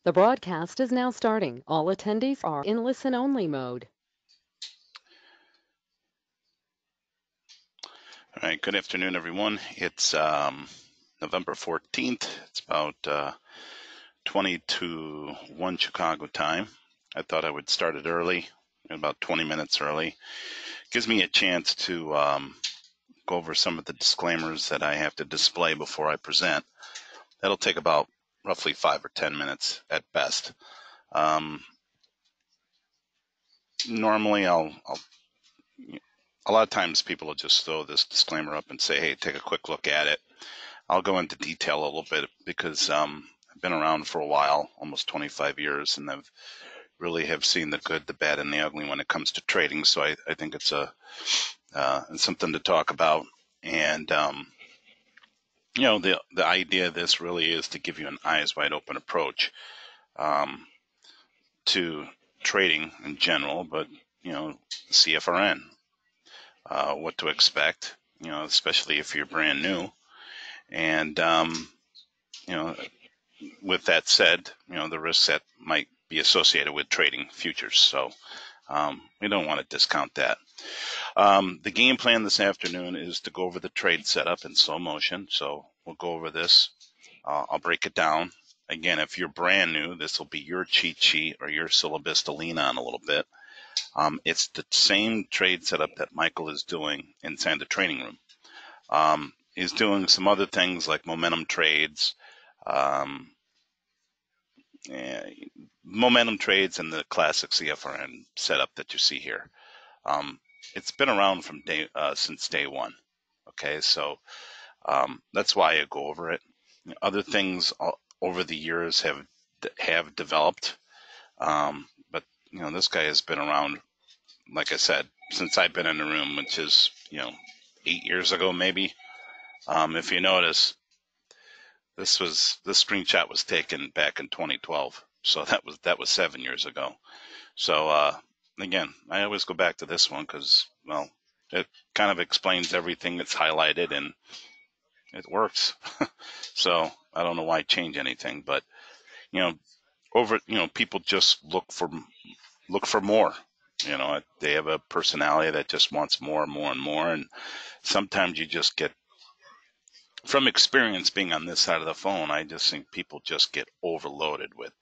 The broadcast is now starting. All attendees are in listen-only mode. All right, good afternoon, everyone. It's November 14th. It's about 20 to 1 Chicago time. I thought I would start it early, about 20 minutes early. Gives me a chance to go over some of the disclaimers that I have to display before I present. That'll take about roughly 5 or 10 minutes at best. Normally, a lot of times people will just throw this disclaimer up and say, hey, take a quick look at it. I'll go into detail a little bit because I've been around for a while, almost 25 years, and I've really have seen the good, the bad, and the ugly when it comes to trading. So I think it's something to talk about. And the idea of this really is to give you an eyes wide open approach to trading in general, but CFRN, what to expect, especially if you're brand new. And with that said, the risks that might be associated with trading futures. So we don't want to discount that. The game plan this afternoon is to go over the trade setup in slow motion. So we'll go over this. I'll break it down. Again, if you're brand new, this will be your cheat sheet or your syllabus to lean on a little bit. It's the same trade setup that Michael is doing inside the training room. He's doing some other things like momentum trades, momentum trades and the classic CFRN setup that you see here. It's been around from since day one. Okay, so that's why I go over it. Other things over the years have developed, but this guy has been around, like I said, since I've been in the room, which is 8 years ago maybe. If you notice, this screenshot was taken back in 2012, so that was 7 years ago. So again, I always go back to this one because, well, it kind of explains everything that's highlighted and it works. So I don't know why change anything, but people just look for more. They have a personality that just wants more and more and more, and sometimes you just get, from experience being on this side of the phone, I just think people just get overloaded with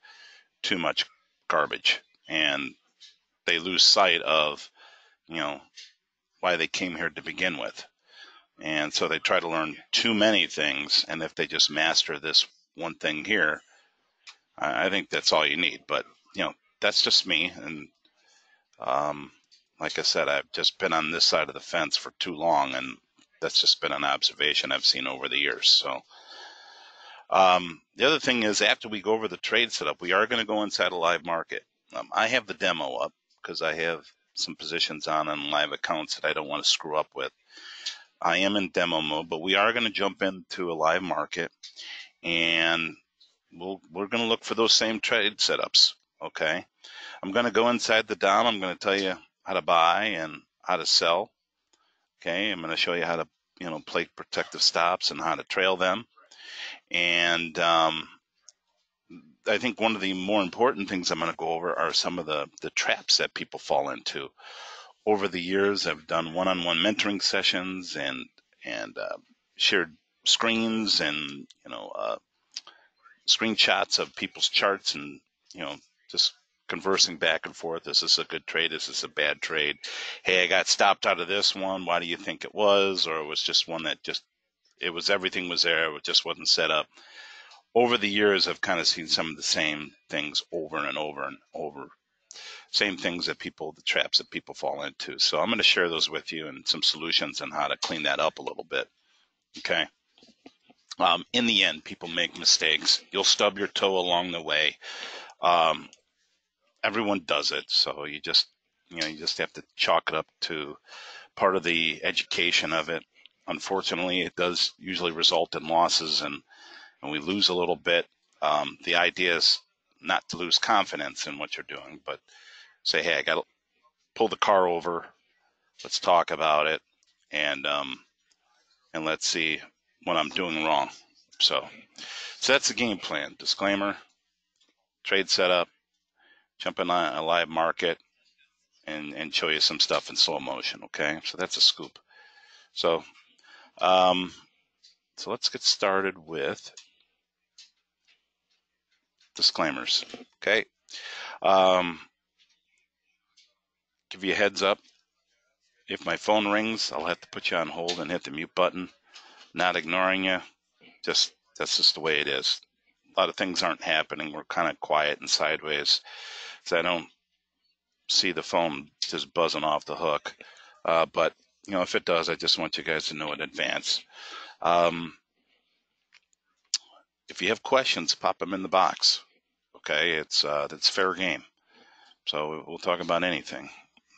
too much garbage, and they lose sight of, why they came here to begin with. And so they try to learn too many things, and if they just master this one thing here, I think that's all you need. But, that's just me, and like I said, I've just been on this side of the fence for too long, and that's just been an observation I've seen over the years. So the other thing is, after we go over the trade setup, we are going to go inside a live market. I have the demo up because I have some positions on live accounts that I don't want to screw up with. I am in demo mode, but we are going to jump into a live market, and we're going to look for those same trade setups. Okay, I'm going to go inside the DOM. I'm going to tell you how to buy and how to sell. Okay, I'm going to show you how to play protective stops and how to trail them. And I think one of the more important things I'm going to go over are some of the traps that people fall into. Over the years, I've done one-on-one mentoring sessions and shared screens and screenshots of people's charts and just conversing back and forth. Is this a good trade? Is this a bad trade? Hey, I got stopped out of this one. Why do you think it was? Or it was just one that everything was there. It just wasn't set up. Over the years, I've kind of seen some of the same things over and over and over. Same things the traps that people fall into. So I'm going to share those with you and some solutions on how to clean that up a little bit. Okay. In the end, people make mistakes. You'll stub your toe along the way. Everyone does it. So you just have to chalk it up to part of the education of it. Unfortunately, it does usually result in losses, and we lose a little bit. The idea is not to lose confidence in what you're doing, but say, hey, I got to pull the car over. Let's talk about it, and let's see what I'm doing wrong. So that's the game plan. Disclaimer: trade setup, jump in a live market, and show you some stuff in slow motion. Okay, so that's a scoop. So so let's get started with disclaimers. Okay, give you a heads up. If my phone rings, I'll have to put you on hold and hit the mute button. Not ignoring you. That's just the way it is. A lot of things aren't happening. We're kind of quiet and sideways, so I don't see the phone just buzzing off the hook. But if it does, I just want you guys to know in advance. If you have questions, pop them in the box. Okay, it's fair game. So we'll talk about anything.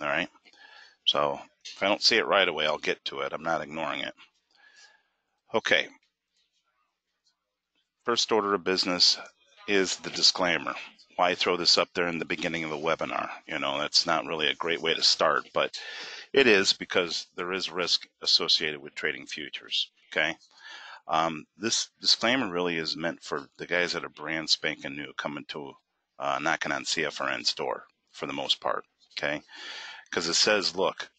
All right. So if I don't see it right away, I'll get to it. I'm not ignoring it. Okay. First order of business is the disclaimer. Why throw this up there in the beginning of the webinar? That's not really a great way to start, but it is because there is risk associated with trading futures. Okay. This disclaimer really is meant for the guys that are brand spanking new, coming to knocking on CFRN's door for the most part. Okay. Because it says, look,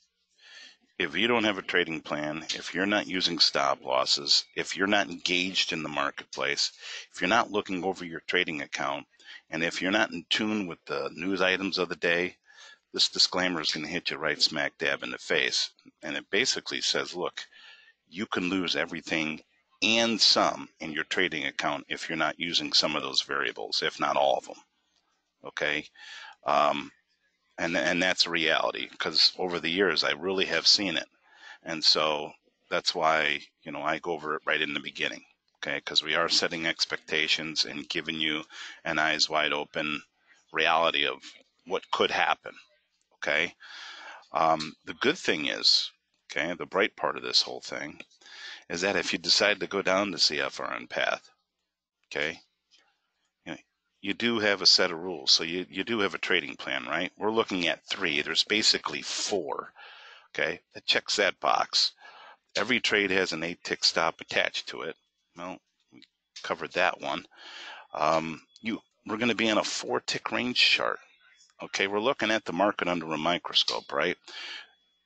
if you don't have a trading plan, if you're not using stop losses, if you're not engaged in the marketplace, if you're not looking over your trading account, and if you're not in tune with the news items of the day, this disclaimer is going to hit you right smack dab in the face. And it basically says, look, you can lose everything and some in your trading account if you're not using some of those variables, if not all of them. Okay. And that's a reality, because over the years I really have seen it. And so that's why, I go over it right in the beginning. Okay. Because we are setting expectations and giving you an eyes wide open reality of what could happen. Okay. The good thing is, okay, the bright part of this whole thing is that if you decide to go down the CFRN path, okay, you do have a set of rules. So you do have a trading plan, right? We're looking at 3. There's basically 4, okay? That checks that box. Every trade has an 8-tick stop attached to it. Well, we covered that one. We're going to be in a 4-tick range chart. Okay, we're looking at the market under a microscope, right?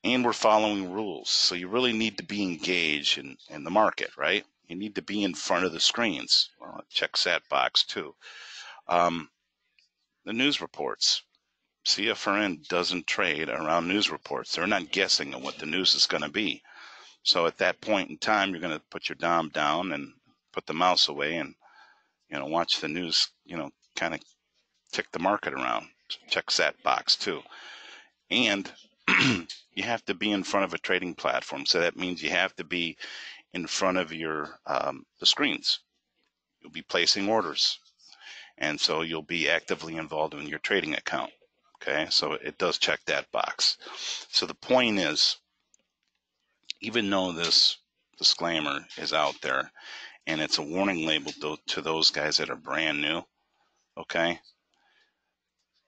And we're following rules. So you really need to be engaged in the market, right? You need to be in front of the screens. Well, it checks that box too. The news reports. CFRN doesn't trade around news reports. They're not guessing on what the news is going to be. So at that point in time, you're going to put your dom down and put the mouse away and, watch the news, kind of tick the market around. Checks that box too. And you have to be in front of a trading platform. So that means you have to be in front of your the screens. You'll be placing orders. And so you'll be actively involved in your trading account. Okay, so it does check that box. So the point is, even though this disclaimer is out there and it's a warning label to those guys that are brand new, okay,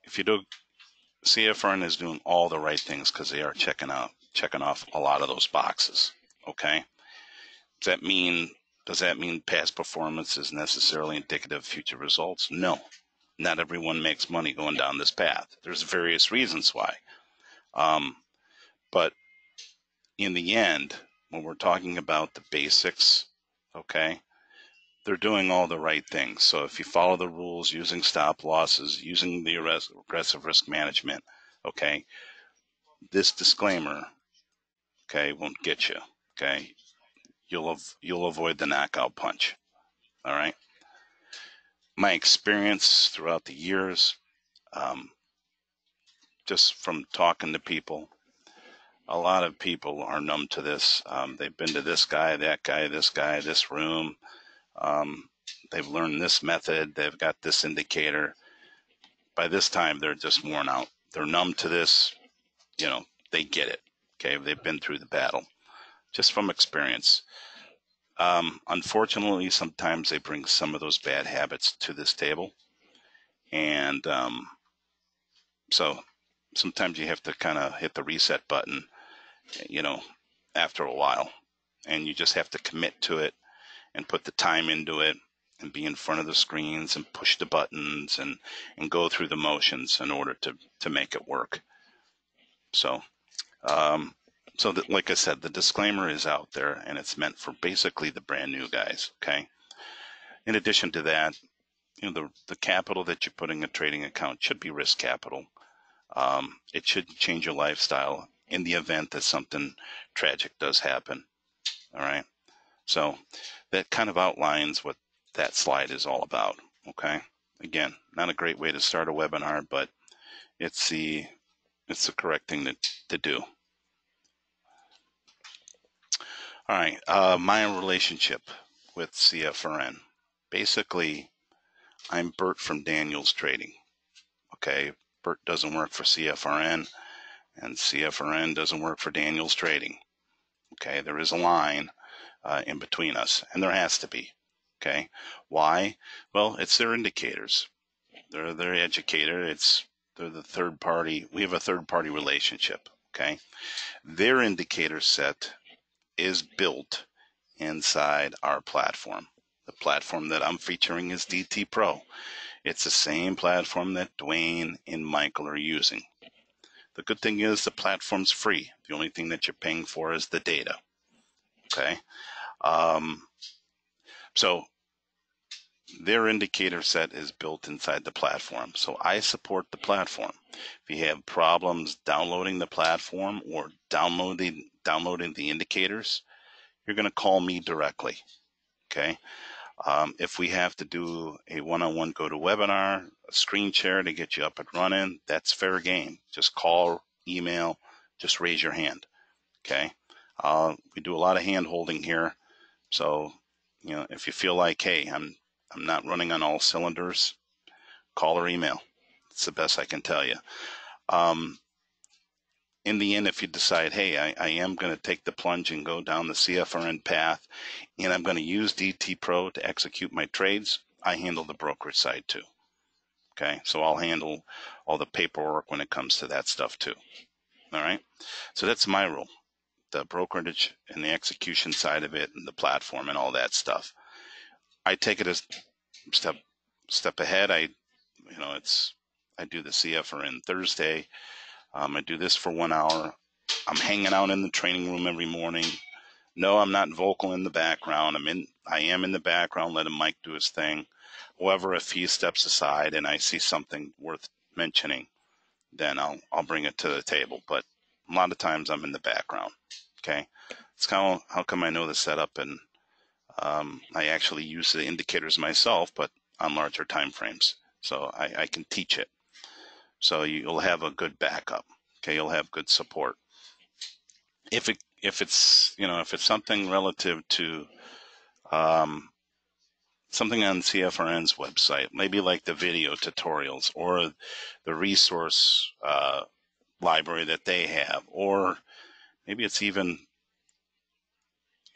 if you do, CFRN is doing all the right things because they are checking off a lot of those boxes. Okay, does that mean past performance is necessarily indicative of future results? No. Not everyone makes money going down this path. There's various reasons why. But in the end, when we're talking about the basics, okay, they're doing all the right things. So if you follow the rules, using stop losses, using the aggressive risk management, okay, this disclaimer, okay, won't get you. Okay, you'll avoid the knockout punch. All right. My experience throughout the years, just from talking to people, a lot of people are numb to this. They've been to this guy, that guy, this room. They've learned this method. They've got this indicator. By this time, they're just worn out. They're numb to this. They get it. Okay, they've been through the battle, just from experience. Unfortunately, sometimes they bring some of those bad habits to this table. And so sometimes you have to kind of hit the reset button, after a while. And you just have to commit to it and put the time into it and be in front of the screens and push the buttons and go through the motions in order to make it work. So, like I said, the disclaimer is out there, and it's meant for basically the brand new guys. Okay. In addition to that, the capital that you put in a trading account should be risk capital. It should change your lifestyle in the event that something tragic does happen. All right. So that kind of outlines what that slide is all about. Okay. Again, not a great way to start a webinar, but it's the correct thing to do. All right. My relationship with CFRN. Basically, I'm Bert from Daniels Trading. Okay. Bert doesn't work for CFRN, and CFRN doesn't work for Daniels Trading. Okay. There is a line in between us, and there has to be. Okay. Why? Well, it's their indicators. They're their educator. They're the third party. We have a third party relationship. Okay. Their indicator set is built inside our platform. The platform that I'm featuring is DTPro. It's the same platform that Dwayne and Michael are using. The good thing is the platform's free. The only thing that you're paying for is the data. Okay. So their indicator set is built inside the platform. So I support the platform. If you have problems downloading the platform or downloading the indicators, you're going to call me directly. Okay. If we have to do a one-on-one GoToWebinar, a screen share to get you up and running, that's fair game. Just call, email, just raise your hand. Okay. We do a lot of hand holding here. So, if you feel like, hey, I'm not running on all cylinders, call or email. It's the best I can tell you. In the end, if you decide, hey, I am going to take the plunge and go down the CFRN path, and I'm going to use DTPro to execute my trades, I handle the brokerage side too. Okay, so I'll handle all the paperwork when it comes to that stuff too. All right, so that's my role, the brokerage and the execution side of it, and the platform and all that stuff. I take it as step ahead. I do the CFRN Thursday. I do this for 1 hour. I'm hanging out in the training room every morning. No, I'm not vocal in the background. I am in the background, letting Mike do his thing. However, if he steps aside and I see something worth mentioning, then I'll bring it to the table. But a lot of times I'm in the background. Okay, it's kind of how come I know the setup, and I actually use the indicators myself, but on larger time frames, so I can teach it. So you'll have a good backup. Okay, you'll have good support. If it's something relative to something on CFRN's website, maybe like the video tutorials or the resource library that they have, or maybe it's even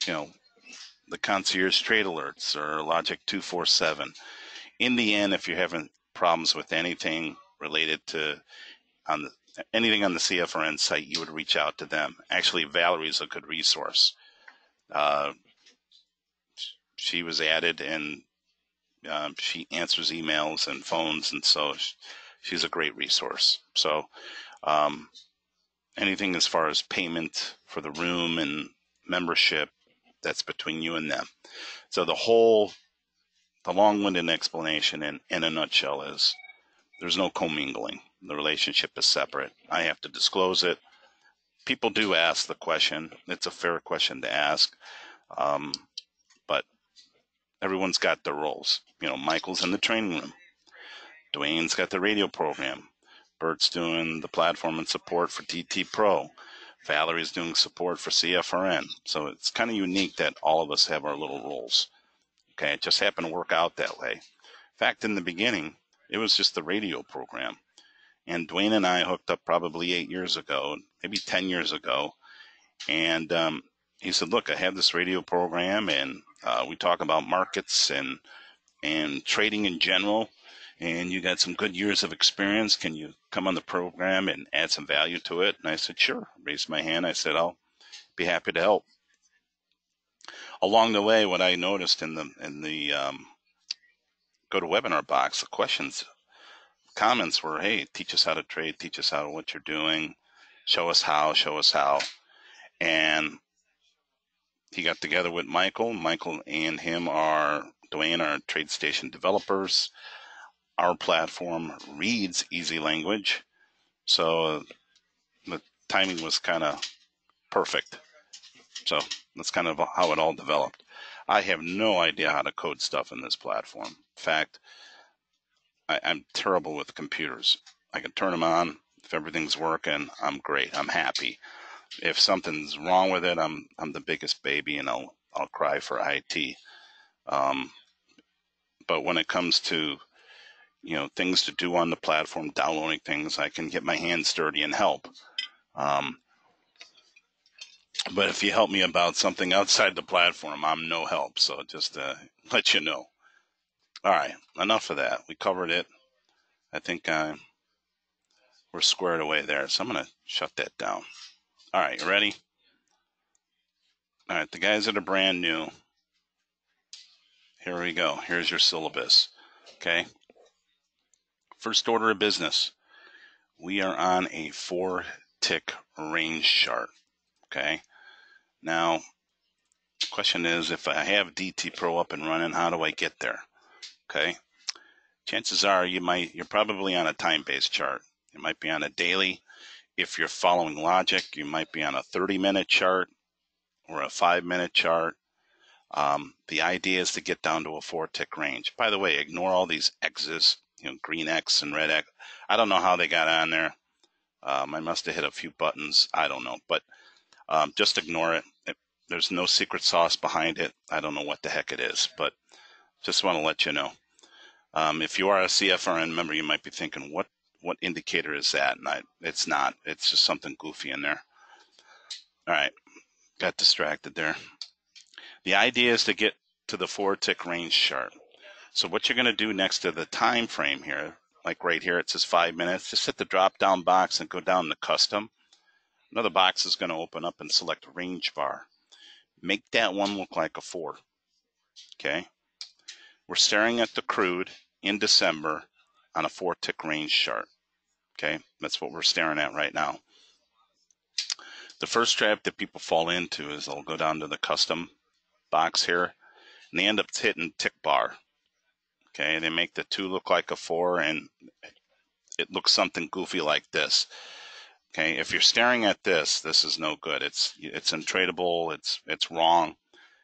the concierge trade alerts or Logic 247. In the end, if you're having problems with anything related to anything on the CFRN site, you would reach out to them. Actually, Valerie's a good resource. She was added, and she answers emails and phones, and so she's a great resource. So anything as far as payment for the room and membership, that's between you and them. So the long-winded explanation in a nutshell is there's no commingling. The relationship is separate. I have to disclose it. People do ask the question. It's a fair question to ask. But everyone's got their roles. Michael's in the training room. Dwayne's got the radio program. Bert's doing the platform and support for DTPro. Valerie's doing support for CFRN. So it's kind of unique that all of us have our little roles. Okay, it just happened to work out that way. In fact, in the beginning, it was just the radio program. And Dwayne and I hooked up probably 8 years ago, maybe 10 years ago. And he said, look, I have this radio program, and we talk about markets and trading in general. And you got some good years of experience. Can you come on the program and add some value to it? And I said, sure. Raised my hand. I said, I'll be happy to help. Along the way, what I noticed in the go to webinar box, the questions, comments were, hey, teach us how to trade, teach us how what you're doing, show us how. And he got together with Michael. Michael and Dwayne are TradeStation developers. Our platform reads easy language, so the timing was kind of perfect. So that's kind of how it all developed. I have no idea how to code stuff in this platform. In fact, I'm terrible with computers. I can turn them on. If everything's working, I'm great. I'm happy. If something's wrong with it, I'm the biggest baby, and I'll cry for IT. But when it comes to things to do on the platform, downloading things, I can get my hands dirty and help. But if you help me about something outside the platform, I'm no help. So just to let you know. All right, enough of that. We covered it. I think we're squared away there. So I'm going to shut that down. All right, you ready? All right, the guys that are brand new, here we go. Here's your syllabus. Okay. First order of business. We are on a 4-tick range chart. Okay. Now, the question is, if I have DTPro up and running, how do I get there? Okay. Chances are you're probably on a time-based chart. You might be on a daily. If you're following logic, you might be on a 30-minute chart or a 5-minute chart. The idea is to get down to a 4-tick range. By the way, ignore all these X's, green X and red X. I don't know how they got on there. I must have hit a few buttons. I don't know, but just ignore it. There's no secret sauce behind it. I don't know what the heck it is, but just want to let you know. If you are a CFRN member, you might be thinking, what indicator is that? And it's not. It's just something goofy in there. All right, got distracted there. The idea is to get to the 4-tick range chart. So what you're going to do next to the time frame here, like right here, it says 5 minutes, just hit the drop down box and go down to custom. Another box is going to open up and select range bar. Make that one look like a 4. Okay. We're staring at the crude in December on a 4-tick range chart. Okay. That's what we're staring at right now. The first trap that people fall into is they'll go down to the custom box here and they end up hitting tick bar. Okay. They make the 2 look like a 4 and it looks something goofy like this. Okay. If you're staring at this is no good. It's untradeable. It's wrong.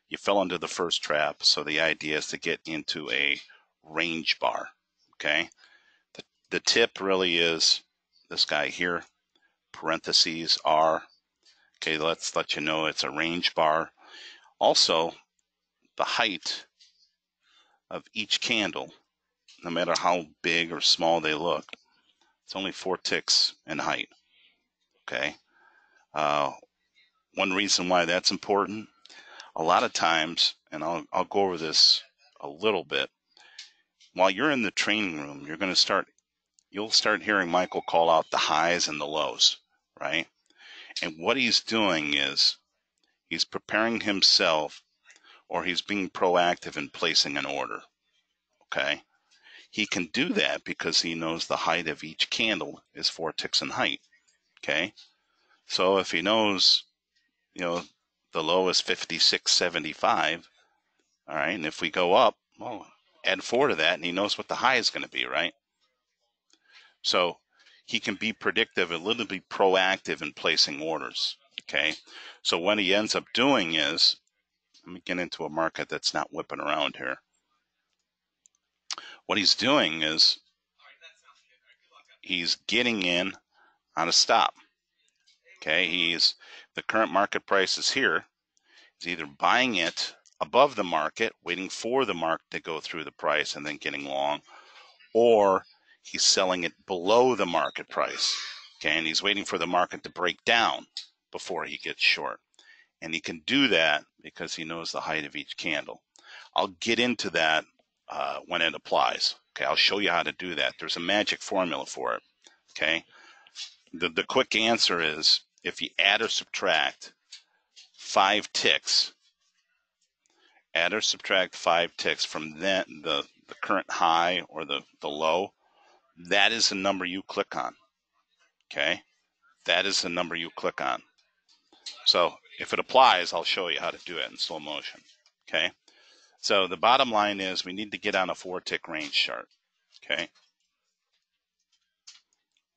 You fell into the first trap. So the idea is to get into a range bar. Okay. The tip really is this guy here, parentheses R. Okay. Let's let you know it's a range bar. Also, the height of each candle, no matter how big or small they look, it's only 4 ticks in height. Okay. One reason why that's important, a lot of times, and I'll go over this a little bit, while you're in the training room, you'll start hearing Michael call out the highs and the lows, right? And what he's doing is he's preparing himself, or he's being proactive in placing an order. Okay. He can do that because he knows the height of each candle is 4 ticks in height. Okay. So if he knows, the low is 56.75, all right, and if we go up, well, add 4 to that, and he knows what the high is going to be, right? So he can be predictive, a little bit proactive in placing orders, okay? So what he ends up doing is, let me get into a market that's not whipping around here. What he's doing is he's getting in on a stop, okay? The current market price is here. He's either buying it above the market, waiting for the market to go through the price and then getting long, or he's selling it below the market price. Okay, and he's waiting for the market to break down before he gets short. And he can do that because he knows the height of each candle. I'll get into that when it applies. Okay, I'll show you how to do that. There's a magic formula for it. Okay, the quick answer is if you add or subtract 5 ticks, from the current high or the low, that is the number you click on. Okay, that is the number you click on. So if it applies, I'll show you how to do it in slow motion. Okay, so the bottom line is we need to get on a 4-tick range chart. Okay,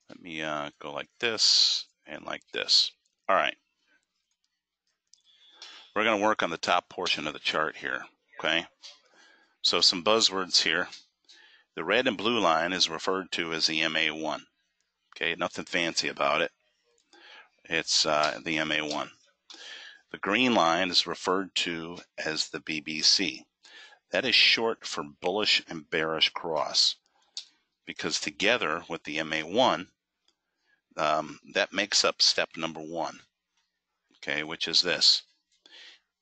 let me go like this and like this. All right, we're going to work on the top portion of the chart here. Okay, so some buzzwords here. The red and blue line is referred to as the MA1. Okay, nothing fancy about it. It's the MA1. The green line is referred to as the BBC. That is short for bullish and bearish cross, because together with the MA1, that makes up step number 1, okay, which is this.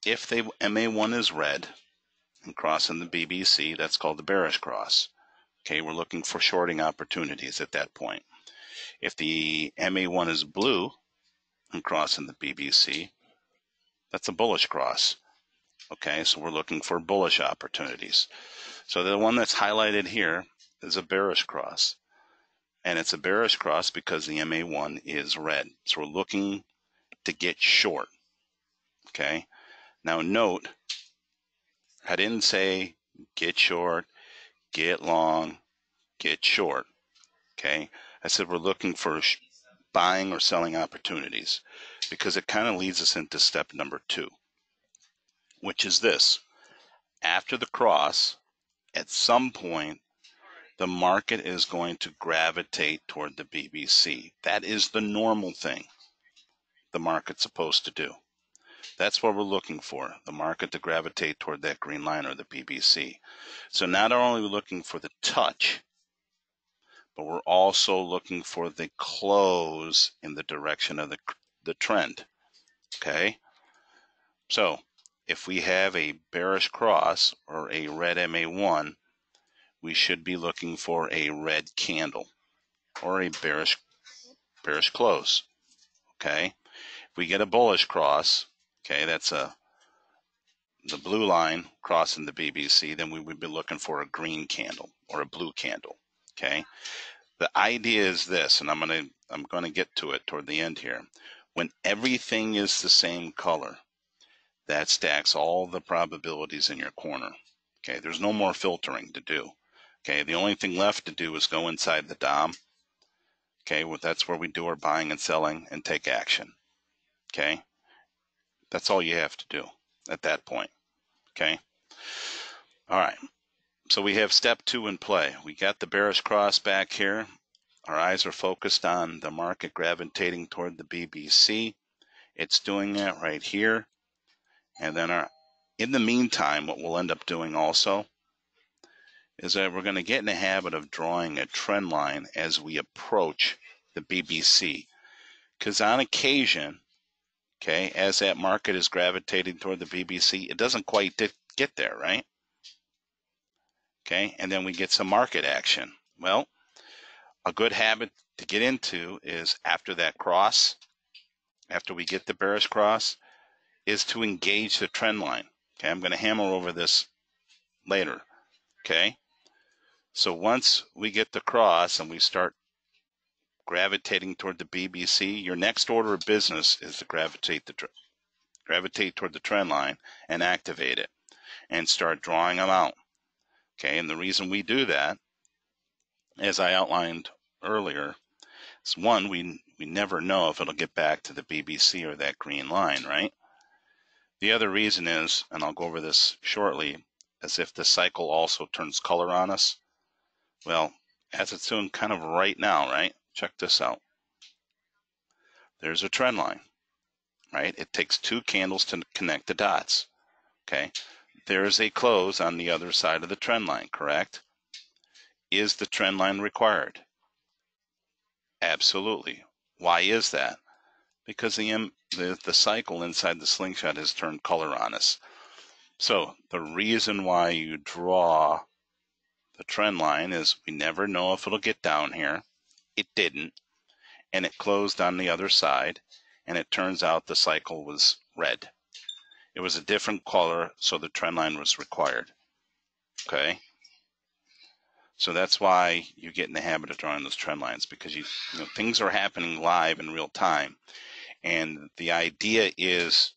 If the MA1 is red and crossing the BBC, that's called the bearish cross. Okay, we're looking for shorting opportunities at that point. If the MA1 is blue and crossing the BBC, that's a bullish cross. Okay, so we're looking for bullish opportunities. So the one that's highlighted here is a bearish cross. And it's a bearish cross because the MA1 is red. So we're looking to get short. Okay, now note, I didn't say get short, get long, get short. Okay, I said we're looking for buying or selling opportunities, because it kind of leads us into step number 2, which is this. After the cross, at some point, the market is going to gravitate toward the BBC. That is the normal thing the market's supposed to do. That's what we're looking for, the market to gravitate toward that green line or the BBC. So not only are we looking for the touch, but we're also looking for the close in the direction of the trend. Okay? So if we have a bearish cross or a red MA1, we should be looking for a red candle or a bearish close. Okay? If we get a bullish cross, okay, that's the blue line crossing the BBC, then we would be looking for a green candle or a blue candle. Okay? The idea is this, and I'm going to get to it toward the end here. When everything is the same color, that stacks all the probabilities in your corner. Okay, there's no more filtering to do. Okay, the only thing left to do is go inside the DOM. Okay, well, that's where we do our buying and selling and take action. Okay, that's all you have to do at that point. Okay, all right. So we have step 2 in play. We got the bearish cross back here. Our eyes are focused on the market gravitating toward the BBC. It's doing that right here. And then in the meantime, what we'll end up doing also is that we're going to get in the habit of drawing a trend line as we approach the BBC. Because on occasion, okay, as that market is gravitating toward the BBC, it doesn't quite get there, right? Okay, and then we get some market action. Well, a good habit to get into is after that cross, after we get the bearish cross, is to engage the trend line. Okay, I'm going to hammer over this later. Okay, so once we get the cross and we start gravitating toward the BBC, your next order of business is to gravitate toward the trend line and activate it and start drawing them out. Okay, and the reason we do that, as I outlined earlier, is one, we never know if it'll get back to the BBC or that green line, right? The other reason is, and I'll go over this shortly, as if the cycle also turns color on us. Well, as it's doing kind of right now, right? Check this out. There's a trend line, right? It takes 2 candles to connect the dots, okay? There's a close on the other side of the trend line, correct? Is the trend line required? Absolutely. Why is that? Because the cycle inside the slingshot has turned color on us. So the reason why you draw the trend line is we never know if it'll get down here. It didn't, and it closed on the other side, and it turns out the cycle was red. It was a different color, so the trend line was required. Okay? So that's why you get in the habit of drawing those trend lines, because you know things are happening live in real time. And the idea is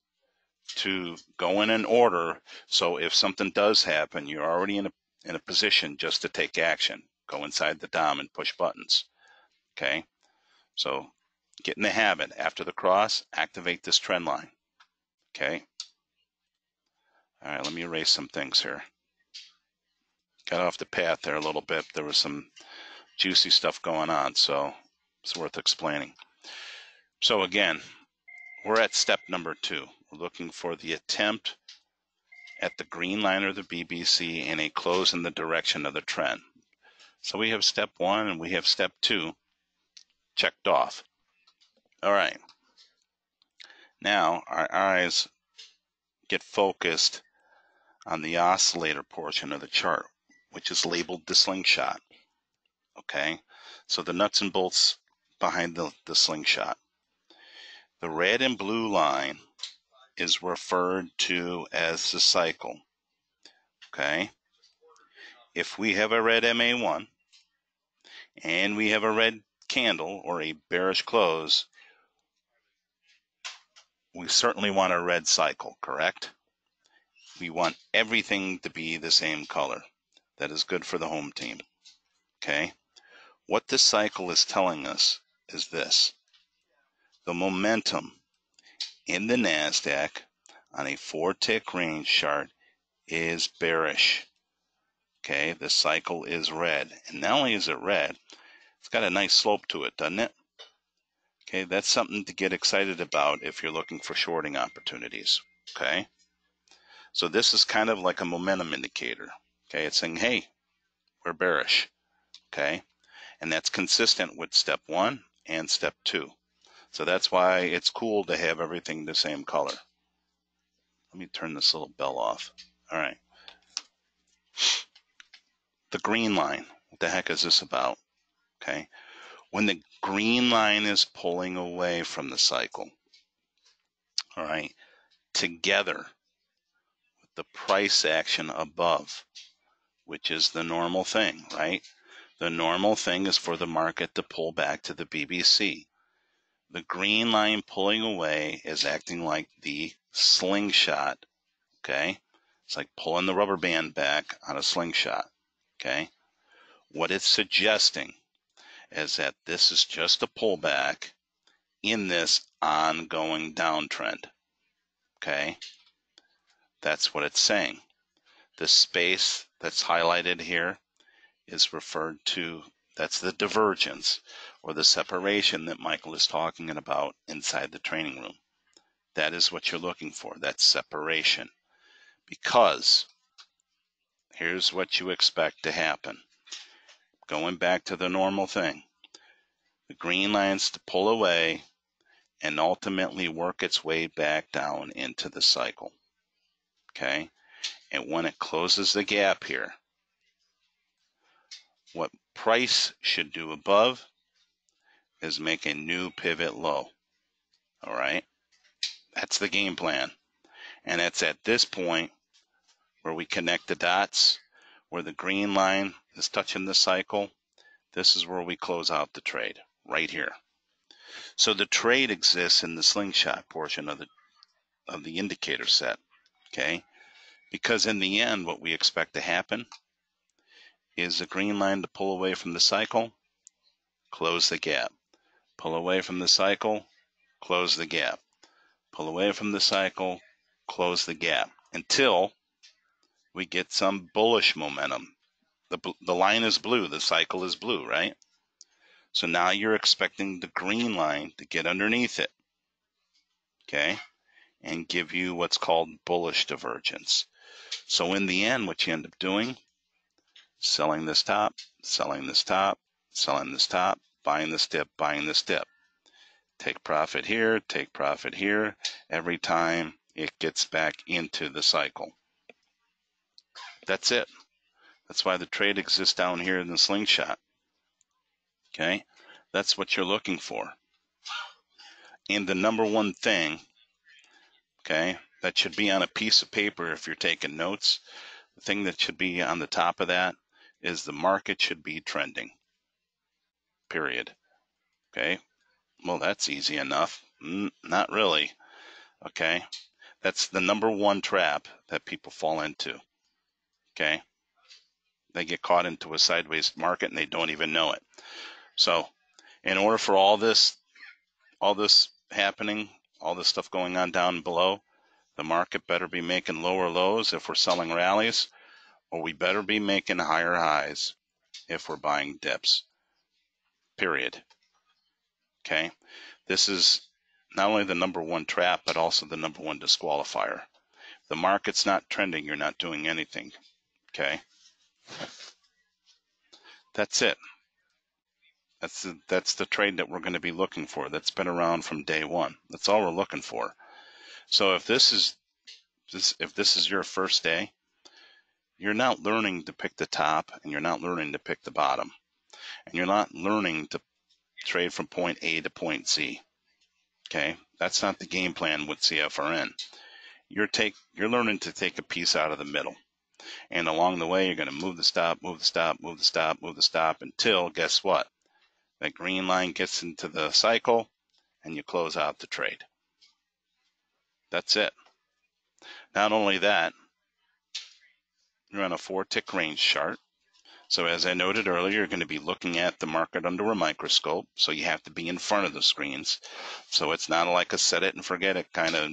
to go in an order, so if something does happen, you're already in a position just to take action. Go inside the DOM and push buttons. Okay, so get in the habit. After the cross, activate this trend line. Okay. All right, let me erase some things here. Got off the path there a little bit. There was some juicy stuff going on, so it's worth explaining. So again, we're at step number 2. We're looking for the attempt at the green line or the BBC and a close in the direction of the trend. So we have step 1 and we have step 2 checked off. All right. Now our eyes get focused on the oscillator portion of the chart, which is labeled the slingshot. Okay, so the nuts and bolts behind the slingshot. The red and blue line is referred to as the cycle. Okay, if we have a red MA1 and we have a red candle or a bearish close, we certainly want a red cycle, correct? We want everything to be the same color. That is good for the home team. Okay, what this cycle is telling us is this: the momentum in the NASDAQ on a 4-tick range chart is bearish. Okay, the cycle is red. And not only is it red, it's got a nice slope to it, doesn't it? Okay, that's something to get excited about if you're looking for shorting opportunities. Okay, so this is kind of like a momentum indicator. Okay, it's saying, hey, we're bearish. Okay, and that's consistent with step 1 and step 2. So that's why it's cool to have everything the same color. Let me turn this little bell off. All right. The green line. What the heck is this about? Okay. When the green line is pulling away from the cycle, all right, together with the price action above, which is the normal thing, right? The normal thing is for the market to pull back to the BBC. The green line pulling away is acting like the slingshot, okay? It's like pulling the rubber band back on a slingshot, okay? What it's suggesting is that this is just a pullback in this ongoing downtrend, okay? That's what it's saying. The space that's highlighted here is referred to, that's the divergence or the separation that Michael is talking about inside the training room. That is what you're looking for, that separation. Because here's what you expect to happen. Going back to the normal thing, the green line's to pull away and ultimately work its way back down into the cycle. Okay? And when it closes the gap here, what price should do above is make a new pivot low. All right? That's the game plan. And it's at this point where we connect the dots, where the green line is touching the cycle. This is where we close out the trade, right here. So the trade exists in the slingshot portion of the indicator set, okay? Because in the end, what we expect to happen is the green line to pull away from the cycle, close the gap. Pull away from the cycle, close the gap. Pull away from the cycle, close the gap, until we get some bullish momentum. The line is blue, the cycle is blue, right? So now you're expecting the green line to get underneath it, okay, and give you what's called bullish divergence. So in the end, what you end up doing, selling this top, selling this top, selling this top, buying this dip, buying this dip. Take profit here, take profit here, every time it gets back into the cycle. That's it. That's why the trade exists down here in the slingshot. Okay? That's what you're looking for. And the number one thing, okay, that should be on a piece of paper if you're taking notes, the thing that should be on the top of that is the market should be trending, period. Okay, well, that's easy enough. Not really. Okay, that's the number one trap that people fall into. Okay, they get caught into a sideways market and they don't even know it. So in order for all this happening, all this stuff going on down below, the market better be making lower lows if we're selling rallies, or we better be making higher highs if we're buying dips, period. Okay, this is not only the number one trap, but also the number one disqualifier. The market's not trending, you're not doing anything. Okay, that's it. That's the trade that we're going to be looking for. That's been around from day one. That's all we're looking for. So if this is your first day, you're not learning to pick the top, and you're not learning to pick the bottom, and you're not learning to trade from point A to point Z. Okay, that's not the game plan with CFRN. You're learning to take a piece out of the middle, and along the way, you're going to move the stop, move the stop, move the stop, move the stop, until, guess what? That green line gets into the cycle, and you close out the trade. That's it. Not only that, you're on a 4-tick range chart. So as I noted earlier, you're going to be looking at the market under a microscope. So you have to be in front of the screens. So it's not like a set it and forget it kind of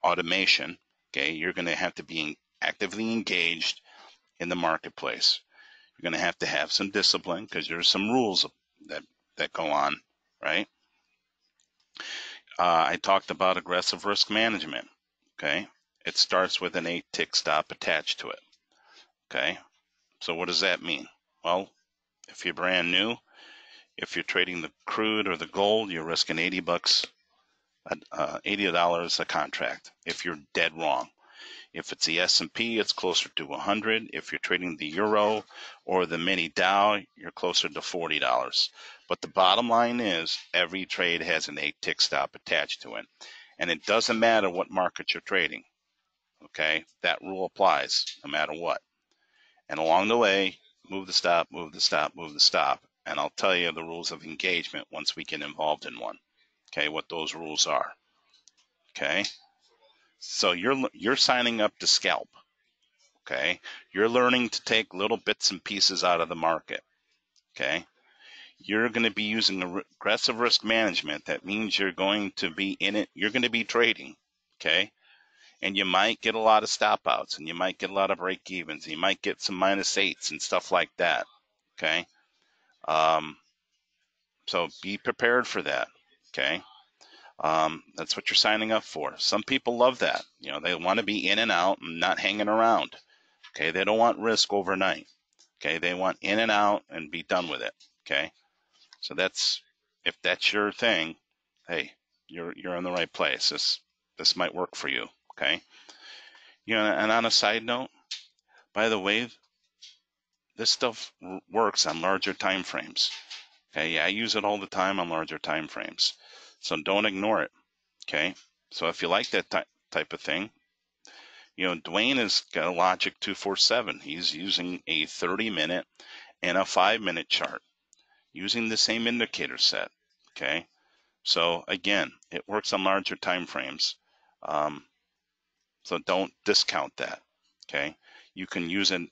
automation. Okay, you're going to have to be actively engaged in the marketplace. You're going to have some discipline because there's some rules that go on, right? I talked about aggressive risk management. Okay, it starts with an 8-tick stop attached to it. Okay, so what does that mean? Well, if you're brand new, if you're trading the crude or the gold, you're risking $80 a contract. If you're dead wrong, if it's the S&P, it's closer to 100. If you're trading the euro or the mini Dow, you're closer to $40. But the bottom line is every trade has an 8-tick stop attached to it, and it doesn't matter what market you're trading. Okay, that rule applies no matter what. And along the way, move the stop, move the stop, move the stop. And I'll tell you the rules of engagement once we get involved in one. Okay, what those rules are. Okay, so you're signing up to scalp. Okay, you're learning to take little bits and pieces out of the market. Okay, you're going to be using aggressive risk management. That means you're going to be in it. You're going to be trading. Okay, and you might get a lot of stop outs, and you might get a lot of break evens, and you might get some -8s and stuff like that. Okay, so be prepared for that. Okay, that's what you're signing up for. Some people love that. You know, they want to be in and out and not hanging around. Okay, they don't want risk overnight. Okay, they want in and out and be done with it. Okay, so if that's your thing, hey, you're in the right place. This might work for you. Okay, you know, and on a side note, by the way, this stuff works on larger time frames. Okay, I use it all the time on larger time frames, so don't ignore it. Okay, so if you like that type of thing, you know, Dwayne has got a Logic 247. He's using a 30-minute and a 5-minute chart using the same indicator set. Okay, so again, it works on larger time frames, so don't discount that. Okay, you can use it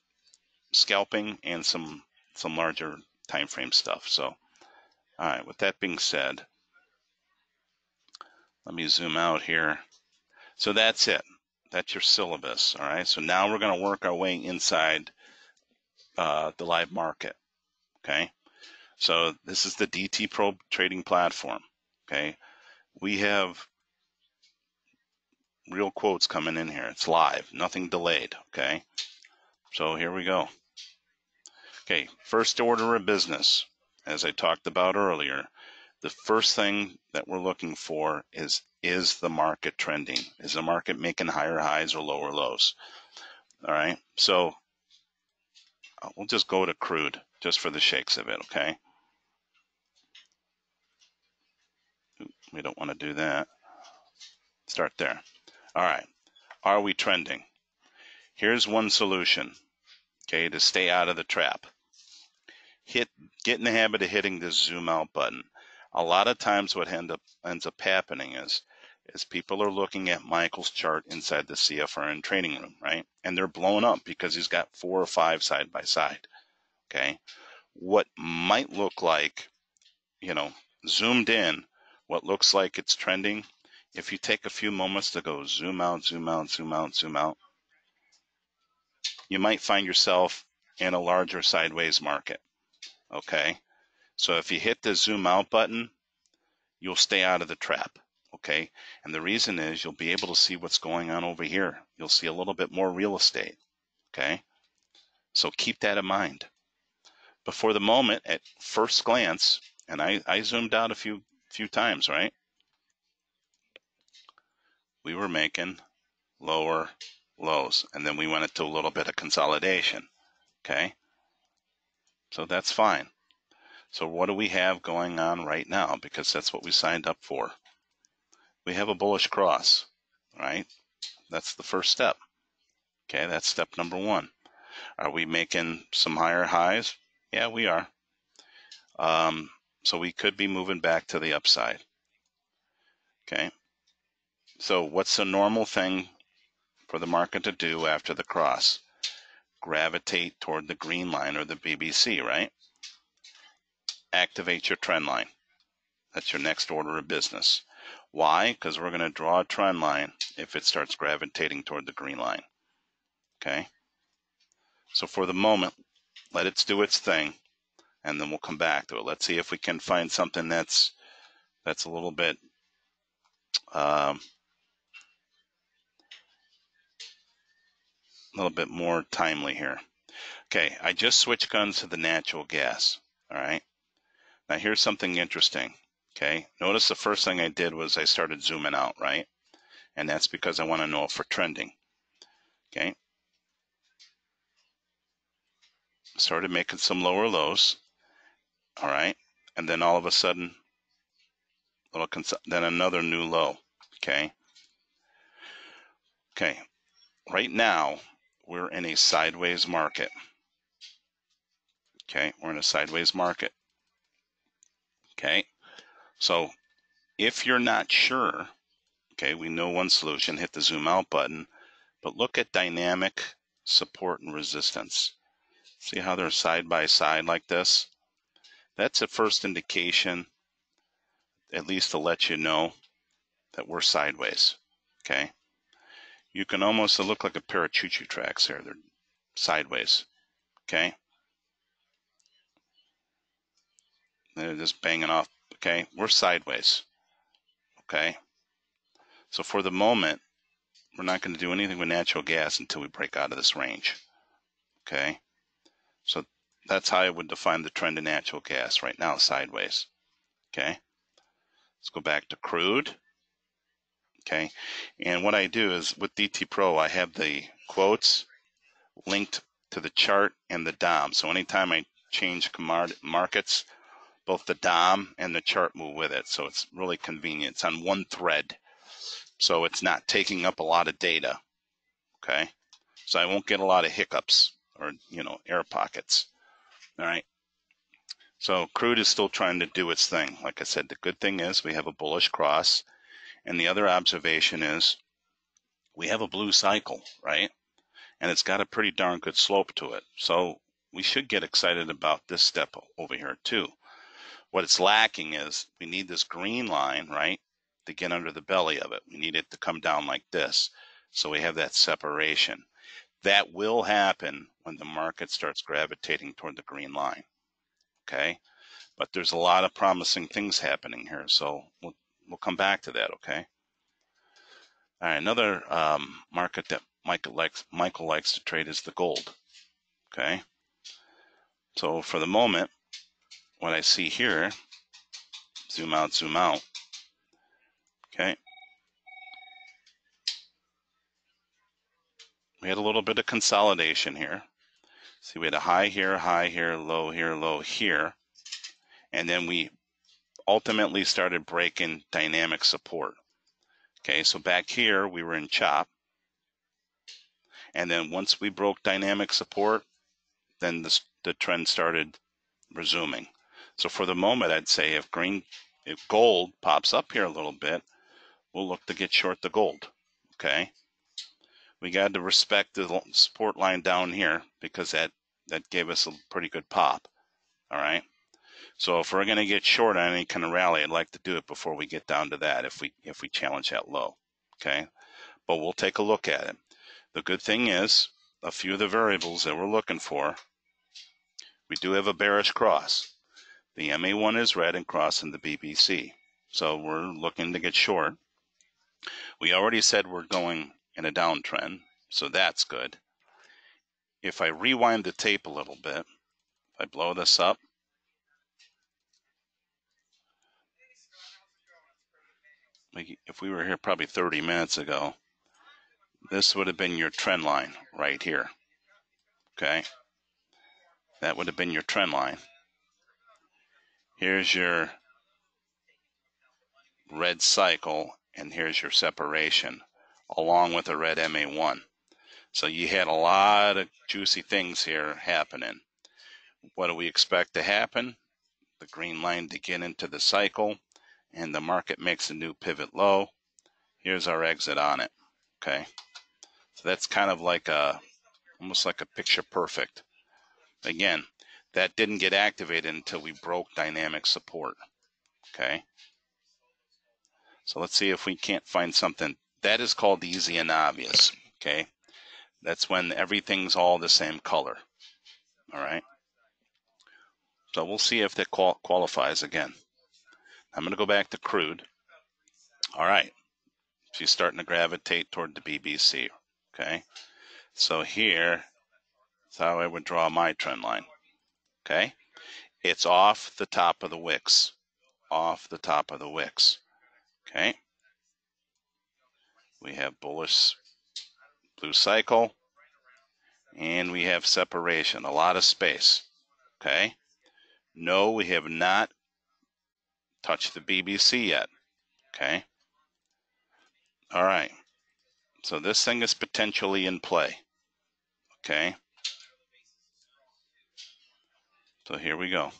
scalping and some larger time frame stuff. So, all right, with that being said, let me zoom out here. So that's it. That's your syllabus. All right, so now we're going to work our way inside the live market. Okay, so this is the DTPro Trading Platform. Okay, we have real quotes coming in here. It's live, nothing delayed. Okay, so here we go. Okay, first order of business, as I talked about earlier, the first thing that we're looking for is the market trending? Is the market making higher highs or lower lows? All right, so we'll just go to crude just for the shakes of it, okay? We don't want to do that. Start there. All right, are we trending? Here's one solution, okay, to stay out of the trap. get in the habit of hitting this zoom out button. A lot of times what ends up happening is people are looking at Michael's chart inside the CFRN trading room, right? And they're blown up because he's got 4 or 5 side by side, okay? What might look like, zoomed in, what looks like it's trending, if you take a few moments to go zoom out, zoom out, zoom out, zoom out, you might find yourself in a larger sideways market, okay? So if you hit the zoom out button, you'll stay out of the trap, okay? And the reason is you'll be able to see what's going on over here. You'll see a little bit more real estate, okay? So keep that in mind. But for the moment, at first glance, and I zoomed out a few times, right? We were making lower lows, and then we went into a little bit of consolidation, okay? So that's fine. So what do we have going on right now? Because that's what we signed up for. We have a bullish cross, right? That's the first step. Okay, that's step number 1. Are we making some higher highs? Yeah, we are. So we could be moving back to the upside. Okay, so what's the normal thing for the market to do after the cross? Gravitate toward the green line or the BBC, right? Activate your trend line. That's your next order of business. Why? Because we're going to draw a trend line if it starts gravitating toward the green line. Okay, so for the moment, let it do its thing, and then we'll come back to it. Let's see if we can find something that's a little bit more timely here. Okay, I just switched guns to the natural gas. All right, now here's something interesting. Okay, notice the first thing I did was I started zooming out, right? And that's because I want to know if we're trending. Okay, started making some lower lows. All right, and then all of a sudden, then another new low. Okay, right now we're in a sideways market. Okay, we're in a sideways market. Okay, so if you're not sure, okay, we know one solution, hit the zoom out button, but look at dynamic support and resistance. See how they're side by side like this? That's a first indication, at least to let you know that we're sideways, okay? You can almost look like a pair of choo-choo tracks here. They're sideways, okay? They're just banging off, okay? We're sideways, okay? So for the moment, we're not going to do anything with natural gas until we break out of this range, okay? So that's how I would define the trend in natural gas right now, sideways, okay? Let's go back to crude, okay? And what I do is with DTPro, I have the quotes linked to the chart and the DOM. So anytime I change markets, both the DOM and the chart move with it. So it's really convenient. It's on one thread. So it's not taking up a lot of data, okay? So I won't get a lot of hiccups or, air pockets, all right? So crude is still trying to do its thing. Like I said, the good thing is we have a bullish cross. And the other observation is we have a blue cycle, right? And it's got a pretty darn good slope to it. So we should get excited about this step over here too. What it's lacking is we need this green line, right, to get under the belly of it. We need it to come down like this. So we have that separation. That will happen when the market starts gravitating toward the green line, okay? But there's a lot of promising things happening here. So we'll come back to that, okay? All right, another market that Michael likes to trade is the gold, okay? So for the moment, what I see here, zoom out, okay? We had a little bit of consolidation here. See, we had a high here, low here, low here. And then we ultimately started breaking dynamic support. Okay, so back here, we were in chop. And then once we broke dynamic support, then the trend started resuming. So for the moment, I'd say if gold pops up here a little bit, we'll look to get short the gold. Okay. We got to respect the support line down here because that gave us a pretty good pop. All right. So if we're going to get short on any kind of rally, I'd like to do it before we get down to that if we challenge that low. Okay. But we'll take a look at it. The good thing is a few of the variables that we're looking for, we do have a bearish cross. The MA1 is red and crossing the BBC. So we're looking to get short. We already said we're going in a downtrend, so that's good. If I rewind the tape a little bit, if I blow this up, if we were here probably 30 minutes ago, this would have been your trend line right here. Okay? That would have been your trend line. Here's your red cycle, and here's your separation, along with a red MA1. So you had a lot of juicy things here happening. What do we expect to happen? The green line to get into the cycle, and the market makes a new pivot low. Here's our exit on it. Okay, so that's kind of like almost like a picture perfect. Again, that didn't get activated until we broke dynamic support. Okay, so let's see if we can't find something that is called easy and obvious. Okay, that's when everything's all the same color. All right, so we'll see if that qualifies again. I'm going to go back to crude. All right, she's starting to gravitate toward the BBC. Okay, so here is how I would draw my trend line. Okay, it's off the top of the wicks. Off the top of the wicks. Okay, we have bullish blue cycle, and we have separation, a lot of space. Okay, no, we have not touched the BBC yet. Okay, all right, so this thing is potentially in play. Okay, so here we go.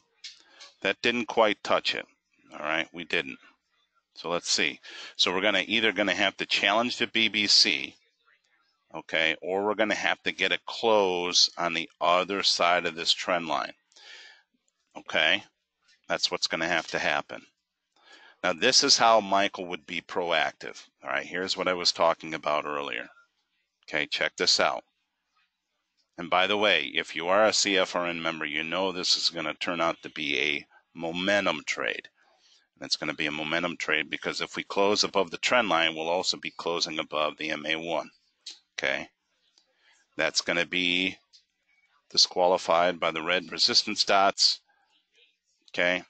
That didn't quite touch it. All right, we didn't. So let's see. So we're either going to have to challenge the BBC, okay, or we're going to have to get a close on the other side of this trend line. Okay, that's what's going to have to happen. Now this is how Michael would be proactive. All right, here's what I was talking about earlier. Okay, check this out. And by the way, if you are a CFRN member, you know this is going to turn out to be a momentum trade. And it's going to be a momentum trade because if we close above the trend line, we'll also be closing above the MA1. Okay, that's going to be disqualified by the red resistance dots. Okay,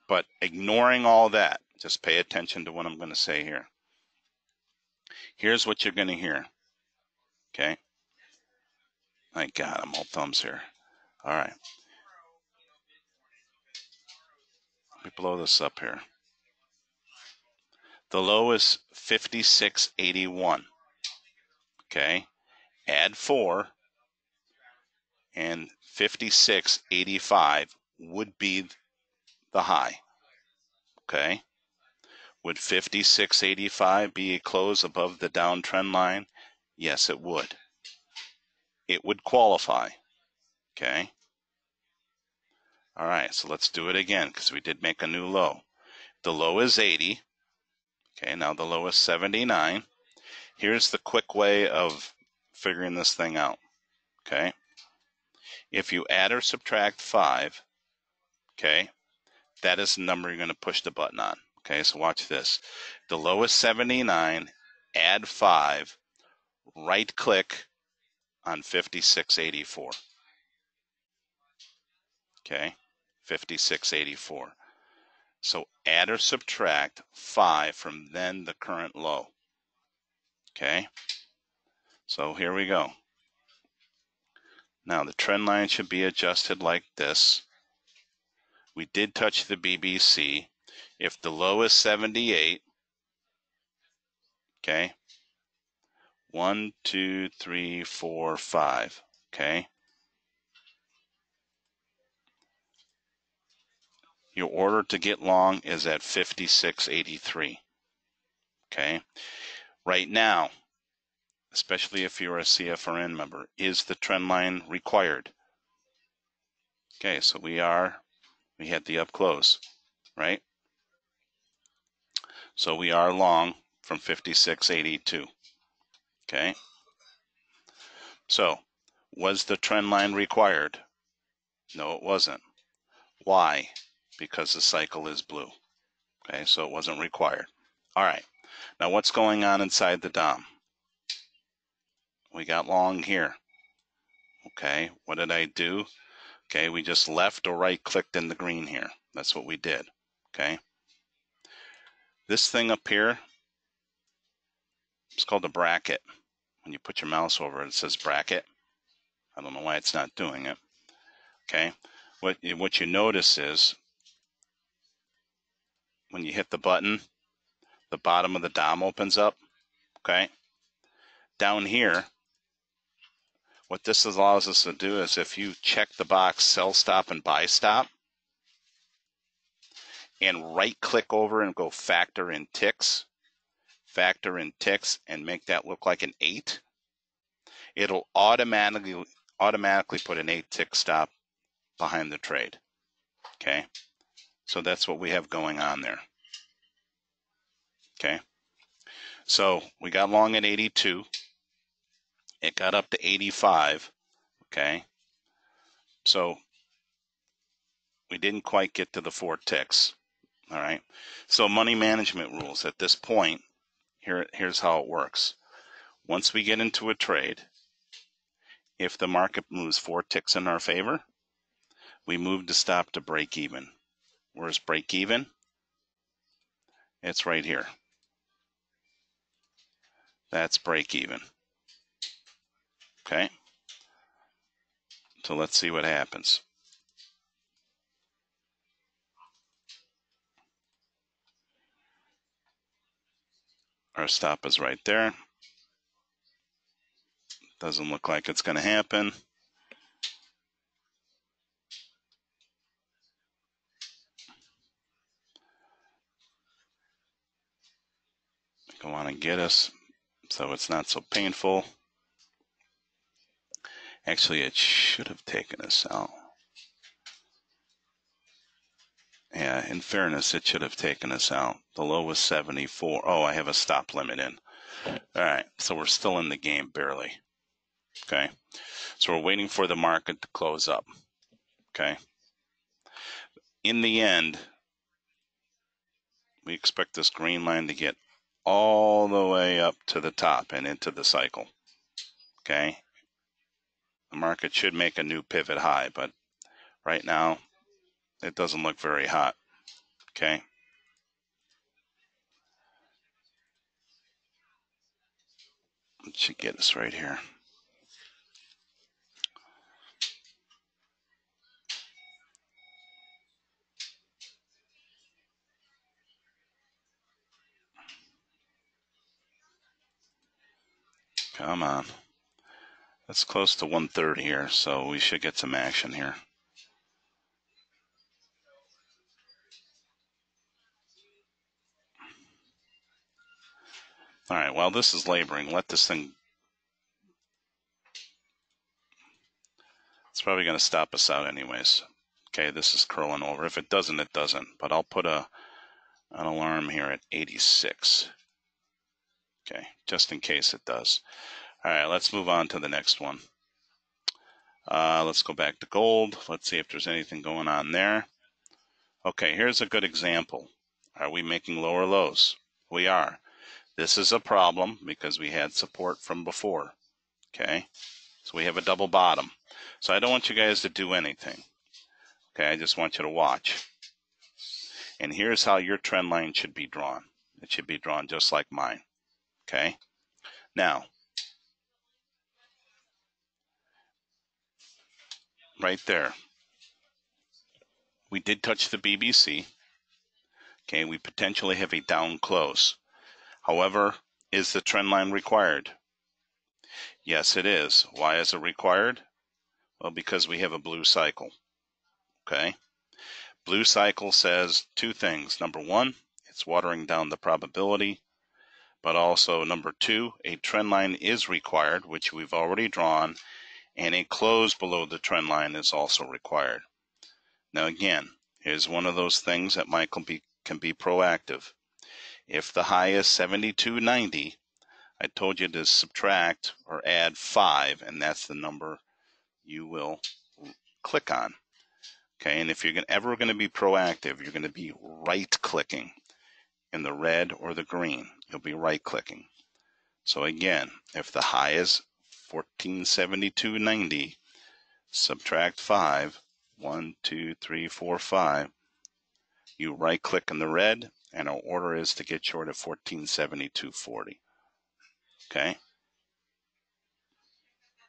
but ignoring all that, just pay attention to what I'm going to say here. Here's what you're going to hear. Okay, my God, I'm all thumbs here. All right, let me blow this up here. The low is 56.81. Okay, add 4, and 56.85 would be the high. Okay, would 56.85 be a close above the downtrend line? Yes, it would. It would qualify. Okay. All right, so let's do it again because we did make a new low. The low is 80. Okay, now the low is 79. Here's the quick way of figuring this thing out. Okay. If you add or subtract 5, okay, that is the number you're going to push the button on. Okay, so watch this. The low is 79, add 5, right click on 56.84. Okay, 56.84. So add or subtract 5 from then the current low. Okay, so here we go. Now the trend line should be adjusted like this. We did touch the BBC. If the low is 78, okay, 1, 2, 3, 4, 5, okay. Your order to get long is at 56.83. Okay. Right now, especially if you're a CFRN member, is the trend line required? Okay, so we had the up close, right? So we are long from 56.82. Okay. So was the trend line required? No, it wasn't. Why? Because the cycle is blue. Okay, so it wasn't required. All right. Now what's going on inside the DOM? We got long here. Okay, what did I do? Okay, we just left or right clicked in the green here. That's what we did. Okay. This thing up here, it's called a bracket. When you put your mouse over it, it says bracket. I don't know why it's not doing it. Okay. What you notice is when you hit the button, the bottom of the DOM opens up. Okay. Down here, what this allows us to do is if you check the box sell stop and buy stop and right click over and go factor in ticks and make that look like an 8, it'll automatically put an 8 tick stop behind the trade. Okay. So that's what we have going on there. Okay. So we got long at 82. It got up to 85. Okay. So we didn't quite get to the 4 ticks. All right. So money management rules at this point, here's how it works. Once we get into a trade, if the market moves 4 ticks in our favor, we move the stop to break even. Where's break even? It's right here. That's break even. Okay. So let's see what happens. Our stop is right there. Doesn't look like it's going to happen. Go on and get us so it's not so painful. Actually, it should have taken us out. Yeah, in fairness, it should have taken us out. The low was 74. Oh, I have a stop limit in. All right, so we're still in the game barely. Okay, so we're waiting for the market to close up. Okay, in the end, we expect this green line to get all the way up to the top and into the cycle. Okay, the market should make a new pivot high, but right now it doesn't look very hot. Okay. It should get us right here. Come on. That's close to 130 here, so we should get some action here. All right, while this is laboring, let this thing... It's probably going to stop us out anyways. Okay, this is curling over. If it doesn't, it doesn't. But I'll put an alarm here at 86. Okay, just in case it does. All right, let's move on to the next one. Let's go back to gold. Let's see if there's anything going on there. Okay, here's a good example. Are we making lower lows? We are. This is a problem because we had support from before. Okay, so we have a double bottom. So I don't want you guys to do anything. Okay, I just want you to watch. And here's how your trend line should be drawn. It should be drawn just like mine. Okay, now, right there, we did touch the BBC. Okay, we potentially have a down close. However, is the trend line required? Yes, it is. Why is it required? Well, because we have a blue cycle. Okay, Blue cycle says two things. Number one, it's watering down the probability, but also number two, a trend line is required, which we've already drawn, and a close below the trend line is also required. Now again, here's one of those things that can be proactive. If the high is 72.90, I told you to subtract or add 5, and that's the number you will click on. Okay, and if you're ever going to be proactive, you're going to be right-clicking in the red or the green. You'll be right-clicking. So again, if the high is 1472.90, subtract 5, 1, 2, 3, 4, 5. You right-click in the red, and our order is to get short at 1472.40. Okay.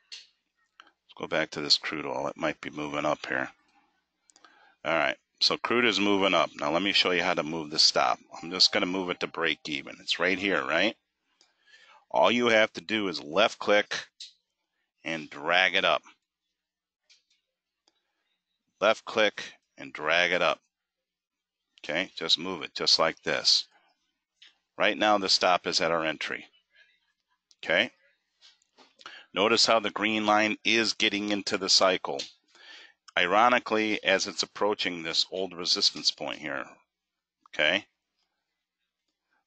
Let's go back to this crude oil. It might be moving up here. All right. So crude is moving up. Now let me show you how to move the stop. I'm just going to move it to break even. It's right here, right? All you have to do is left click and drag it up. Left click and drag it up. Okay, just move it just like this. Right now the stop is at our entry. Okay. Notice how the green line is getting into the cycle. Ironically, as it's approaching this old resistance point here. Okay.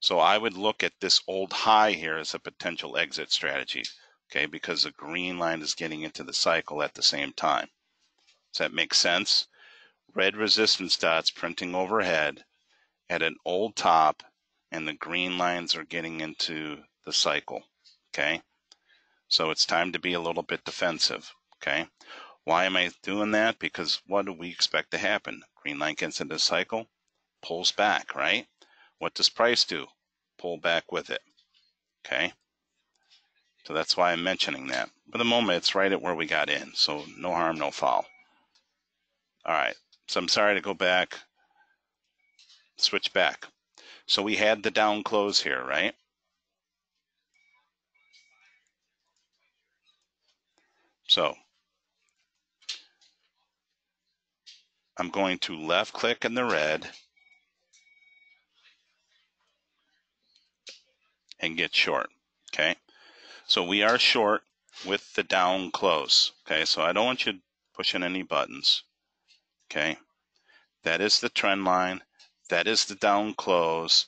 So I would look at this old high here as a potential exit strategy. Okay, because the green line is getting into the cycle at the same time. Does that make sense? Red resistance dots printing overhead at an old top, and the green lines are getting into the cycle. Okay, so it's time to be a little bit defensive. Okay, why am I doing that? Because what do we expect to happen? Green line gets into the cycle, pulls back, right? What does price do? Pull back with it. Okay, so that's why I'm mentioning that. For the moment, it's right at where we got in, so no harm, no foul. All right, so I'm sorry to go back, switch back. So we had the down close here, right? So I'm going to left click in the red and get short. Okay, so we are short with the down close. Okay, so I don't want you pushing any buttons. Okay, that is the trend line. That is the down close.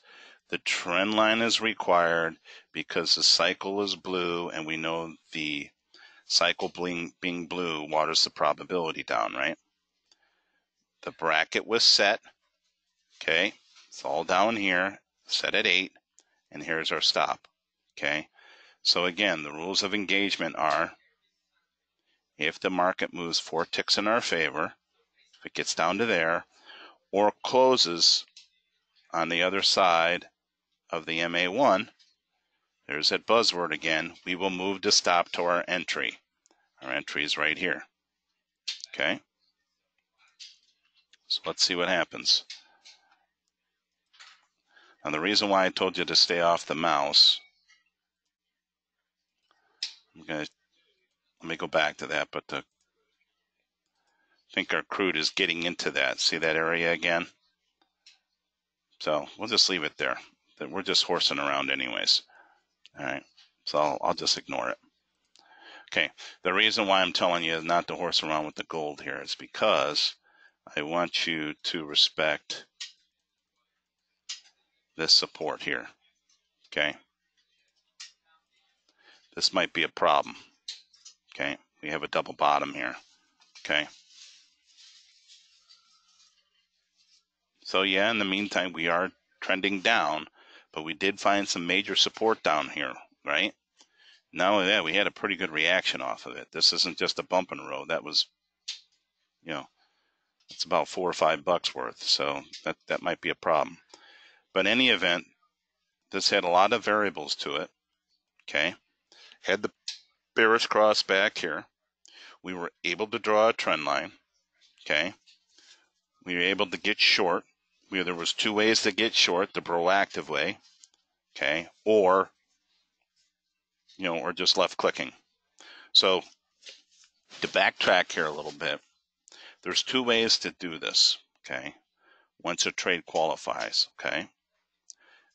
The trend line is required because the cycle is blue, and we know the cycle being blue waters the probability down, right? The bracket was set. Okay, it's all down here, set at 8, and here's our stop. Okay, so again, the rules of engagement are if the market moves 4 ticks in our favor, if it gets down to there, or closes on the other side of the MA1, there's that buzzword again, we will move to stop to our entry. Our entry is right here. Okay, so let's see what happens. Now the reason why I told you to stay off the mouse, let me go back to that, but I think our crude is getting into that. See that area again? So we'll just leave it there. We're just horsing around anyways. All right, so I'll just ignore it. Okay, the reason why I'm telling you not to horse around with the gold here is because I want you to respect this support here. Okay, this might be a problem. Okay, we have a double bottom here. Okay, so yeah, in the meantime we are trending down, but we did find some major support down here, right? Not only that, we had a pretty good reaction off of it. This isn't just a bump in the road. That was, you know, it's about $4 or $5 worth. So that might be a problem. But in any event, this had a lot of variables to it. Okay, had the bearish cross back here. We were able to draw a trend line. Okay, we were able to get short. There was 2 ways to get short: the proactive way, okay, or or just left clicking. So to backtrack here a little bit, there's 2 ways to do this. Okay, once a trade qualifies, okay?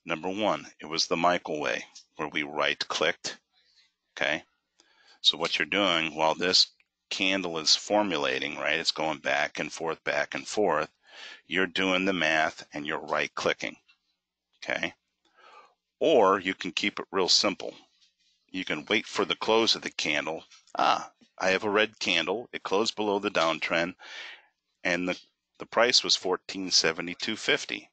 Number one, it was the Michael way, where we right-clicked, okay? So what you're doing while this candle is formulating, right, it's going back and forth, you're doing the math and you're right-clicking, okay? Or you can keep it real simple. You can wait for the close of the candle. I have a red candle. It closed below the downtrend, and the price was $14.72.50.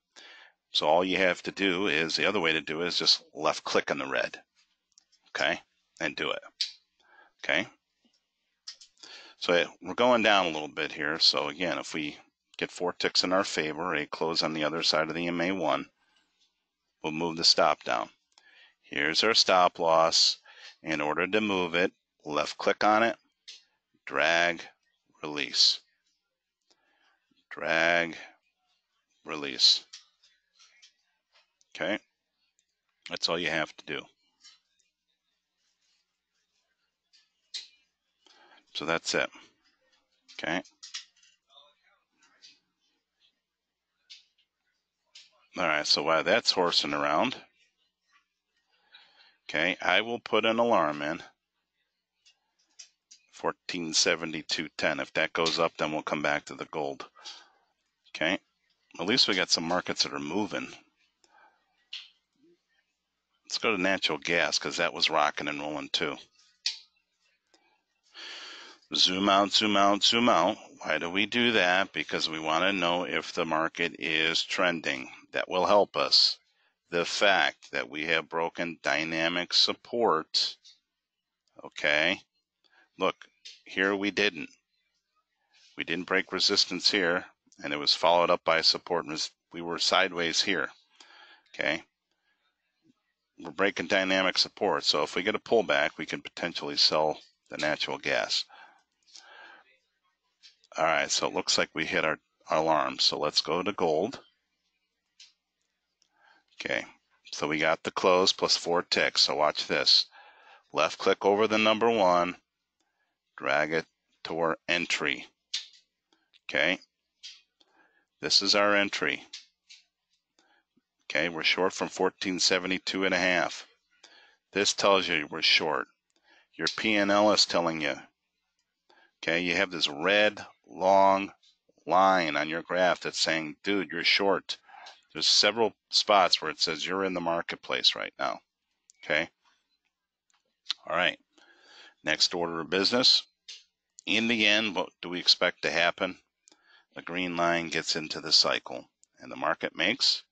So all you have to do is, the other way to do it is just left click on the red, okay, and do it, okay. So we're going down a little bit here. So again, if we get 4 ticks in our favor, a close on the other side of the MA1, we'll move the stop down. Here's our stop loss. In order to move it, left click on it, drag, release, drag, release. Okay, that's all you have to do. So that's it. Okay. All right, so while that's horsing around, okay, I will put an alarm in. 1472.10. If that goes up, then we'll come back to the gold. Okay, at least we got some markets that are moving. Let's go to natural gas because that was rocking and rolling too. Zoom out, zoom out, zoom out. Why do we do that? Because we want to know if the market is trending. That will help us. The fact that we have broken dynamic support, okay, look, here we didn't. We didn't break resistance here, and it was followed up by support. We were sideways here, okay. We're breaking dynamic support, so if we get a pullback, we can potentially sell the natural gas. All right, so it looks like we hit our alarm. So let's go to gold. Okay, so we got the close plus 4 ticks. So watch this. Left click over the number 1, drag it to our entry. Okay, this is our entry. Okay, we're short from 1472.5. This tells you we're short. Your P&L is telling you. Okay, you have this red long line on your graph that's saying, dude, you're short. There's several spots where it says you're in the marketplace right now. Okay. All right. Next order of business. In the end, what do we expect to happen? The green line gets into the cycle and the market makes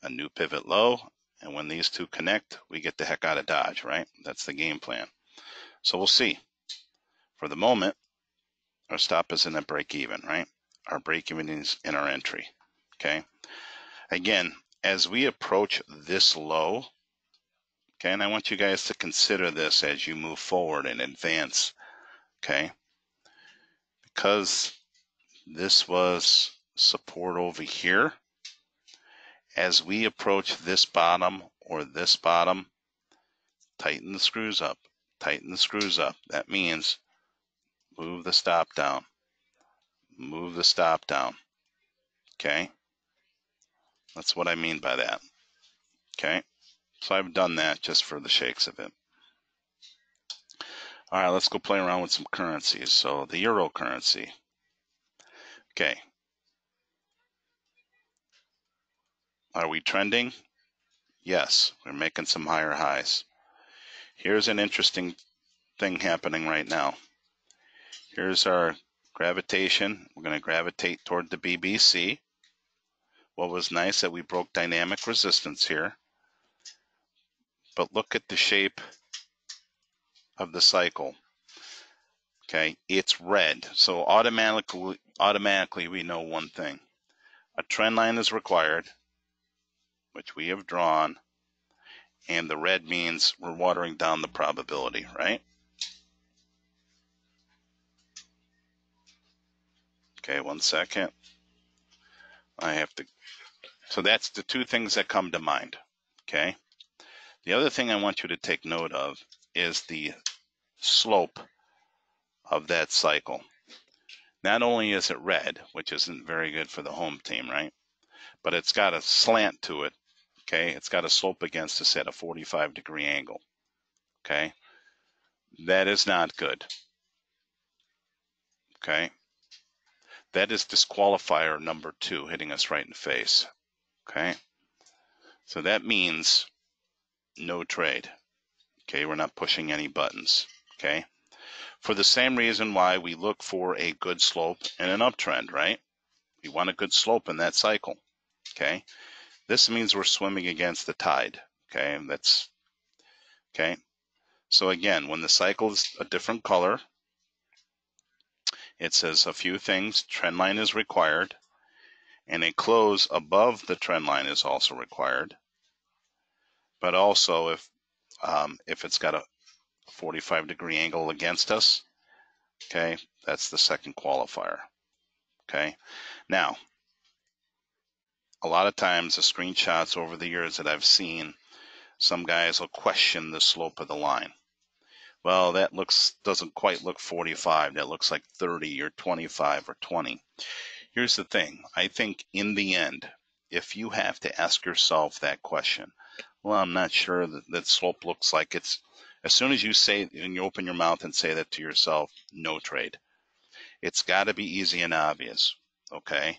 a new pivot low. And when these two connect, we get the heck out of Dodge, right? That's the game plan. So we'll see. For the moment, our stop is in a break even, right? Our break even is in our entry. Okay. Again, as we approach this low, okay, and I want you guys to consider this as you move forward and advance, okay, because this was support over here. As we approach this bottom or this bottom, tighten the screws up, tighten the screws up. That means move the stop down, move the stop down, okay? That's what I mean by that, okay? So I've done that just for the shakes of it. All right, let's go play around with some currencies. So the euro currency. Okay. Are we trending? Yes, we're making some higher highs. Here's an interesting thing happening right now. Here's our gravitation. We're going to gravitate toward the BBC. What was nice that we broke dynamic resistance here. But look at the shape of the cycle. Okay, it's red. So automatically we know one thing. A trend line is required, which we have drawn, and the red means we're watering down the probability, right? Okay, 1 second. So that's the two things that come to mind, okay? The other thing I want you to take note of is the slope of that cycle. Not only is it red, which isn't very good for the home team, right? but it's got a slant to it. Okay, it's got a slope against us at a 45-degree angle. Okay, that is not good. Okay, that is disqualifier number 2 hitting us right in the face. Okay, so that means no trade. Okay, we're not pushing any buttons. Okay, for the same reason why we look for a good slope in an uptrend, right? We want a good slope in that cycle. Okay, this means we're swimming against the tide. Okay, that's okay. So again, when the cycle is a different color, it says a few things. Trend line is required, and a close above the trend line is also required. But also, if it's got a 45-degree angle against us, okay, that's the second qualifier. Okay, now a lot of times the screenshots over the years that I've seen, some guys will question the slope of the line. Well, that doesn't quite look 45. That looks like 30 or 25 or 20. Here's the thing. I think in the end, if you have to ask yourself that question, well, I'm not sure that slope looks like it's, as soon as you say, and you open your mouth and say that to yourself, no trade. It's got to be easy and obvious, okay?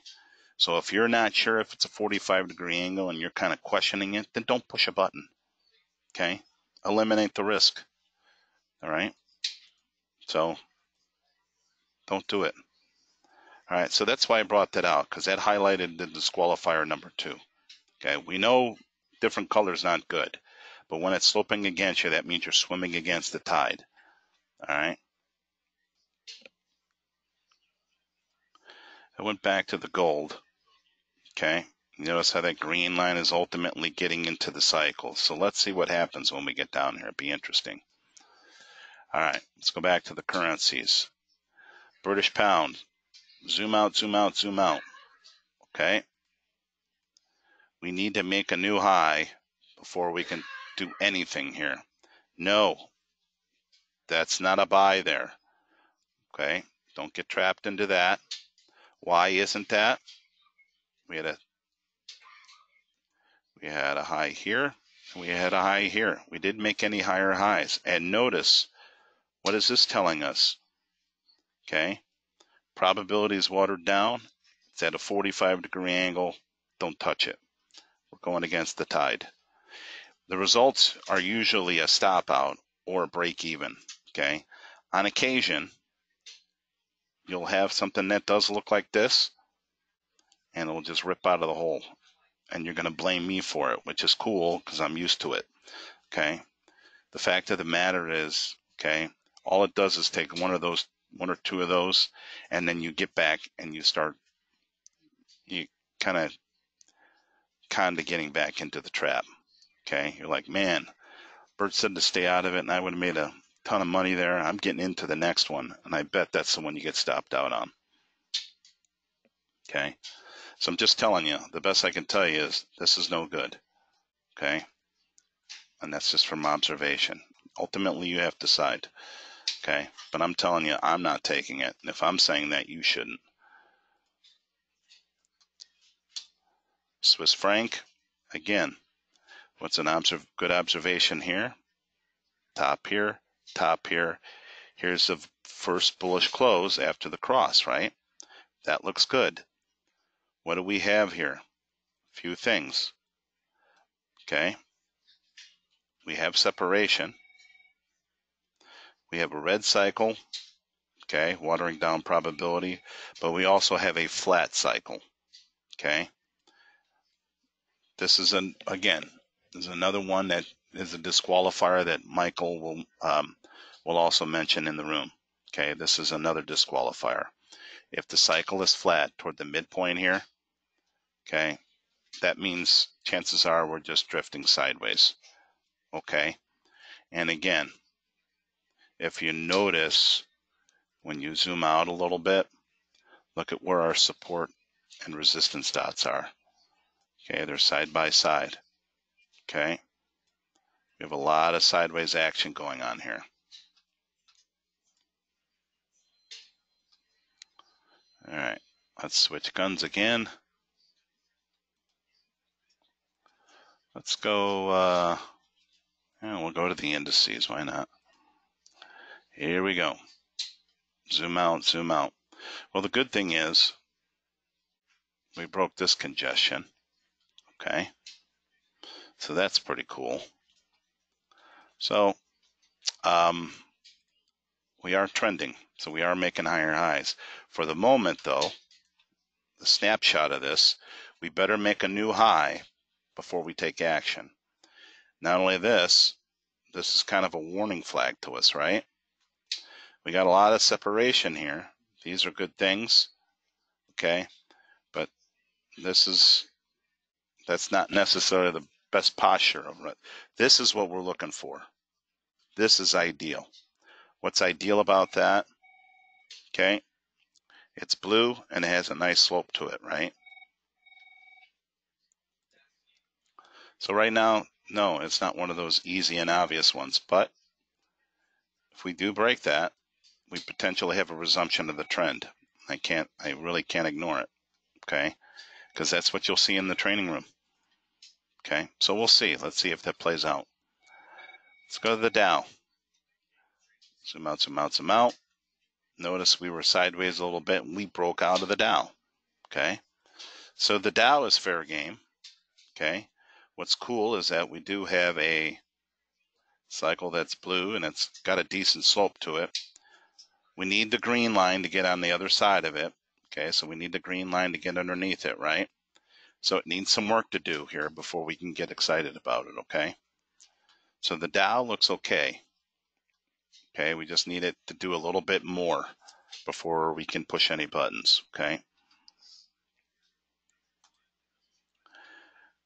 So if you're not sure if it's a 45-degree angle and you're kind of questioning it, then don't push a button, okay? Eliminate the risk, all right? So don't do it. All right, so that's why I brought that out, because that highlighted the disqualifier number 2. Okay, we know different colors not good, but when it's sloping against you, that means you're swimming against the tide. All right. I went back to the gold. Okay. Notice how that green line is ultimately getting into the cycle. So let's see what happens when we get down here. It'll be interesting. All right, let's go back to the currencies. British pound. Zoom out, zoom out, zoom out. Okay. We need to make a new high before we can do anything here. No, that's not a buy there. Okay. Don't get trapped into that. Why isn't that? We had a high here, and we had a high here. We didn't make any higher highs. And notice, what is this telling us? Okay, probability is watered down. It's at a 45-degree angle. Don't touch it. We're going against the tide. The results are usually a stop out or a break even. Okay, on occasion, you'll have something that does look like this, and it'll just rip out of the hole. And you're going to blame me for it, which is cool because I'm used to it. Okay. The fact of the matter is, okay, all it does is take one or two of those, and then you get back and you kind of getting back into the trap. Okay. You're like, man, Bert said to stay out of it, and I would have made a ton of money there. I'm getting into the next one, and I bet that's the one you get stopped out on. Okay. So I'm just telling you, the best I can tell you is this is no good. Okay. And that's just from observation. Ultimately, you have to decide. Okay. But I'm telling you, I'm not taking it. And if I'm saying that, you shouldn't. Swiss franc, again, what's an good observation here? Top here, top here. Here's the first bullish close after the cross, right? That looks good. What do we have here? A few things. Okay. We have separation. We have a red cycle. Okay, watering down probability. But we also have a flat cycle. Okay. This is another one that is a disqualifier that Michael will also mention in the room. Okay, this is another disqualifier. If the cycle is flat toward the midpoint here, okay, that means chances are we're just drifting sideways. Okay, and again, if you notice when you zoom out a little bit, look at where our support and resistance dots are. Okay, they're side by side. Okay, we have a lot of sideways action going on here. All right, let's switch guns again. Let's go, yeah, we'll go to the indices. Why not? Here we go. Zoom out, zoom out. Well, the good thing is we broke this congestion. Okay. So that's pretty cool. So we are trending. So we are making higher highs. For the moment, though, the snapshot of this, we better make a new high before we take action. Not only this is kind of a warning flag to us, right? We got a lot of separation here. These are good things, okay? But that's not necessarily the best posture of it. This is what we're looking for. This is ideal. What's ideal about that? Okay, it's blue and it has a nice slope to it, right? So right now, no, it's not one of those easy and obvious ones, but if we do break that, we potentially have a resumption of the trend. I really can't ignore it, okay? Because that's what you'll see in the training room. Okay, so we'll see. Let's see if that plays out. Let's go to the Dow. Zoom out, zoom out, zoom out. Notice we were sideways a little bit and we broke out of the Dow. Okay, so the Dow is fair game. Okay, what's cool is that we do have a cycle that's blue and it's got a decent slope to it. We need the green line to get on the other side of it. Okay, so we need the green line to get underneath it, right? So it needs some work to do here before we can get excited about it, okay? So the Dow looks okay. Okay, we just need it to do a little bit more before we can push any buttons, okay?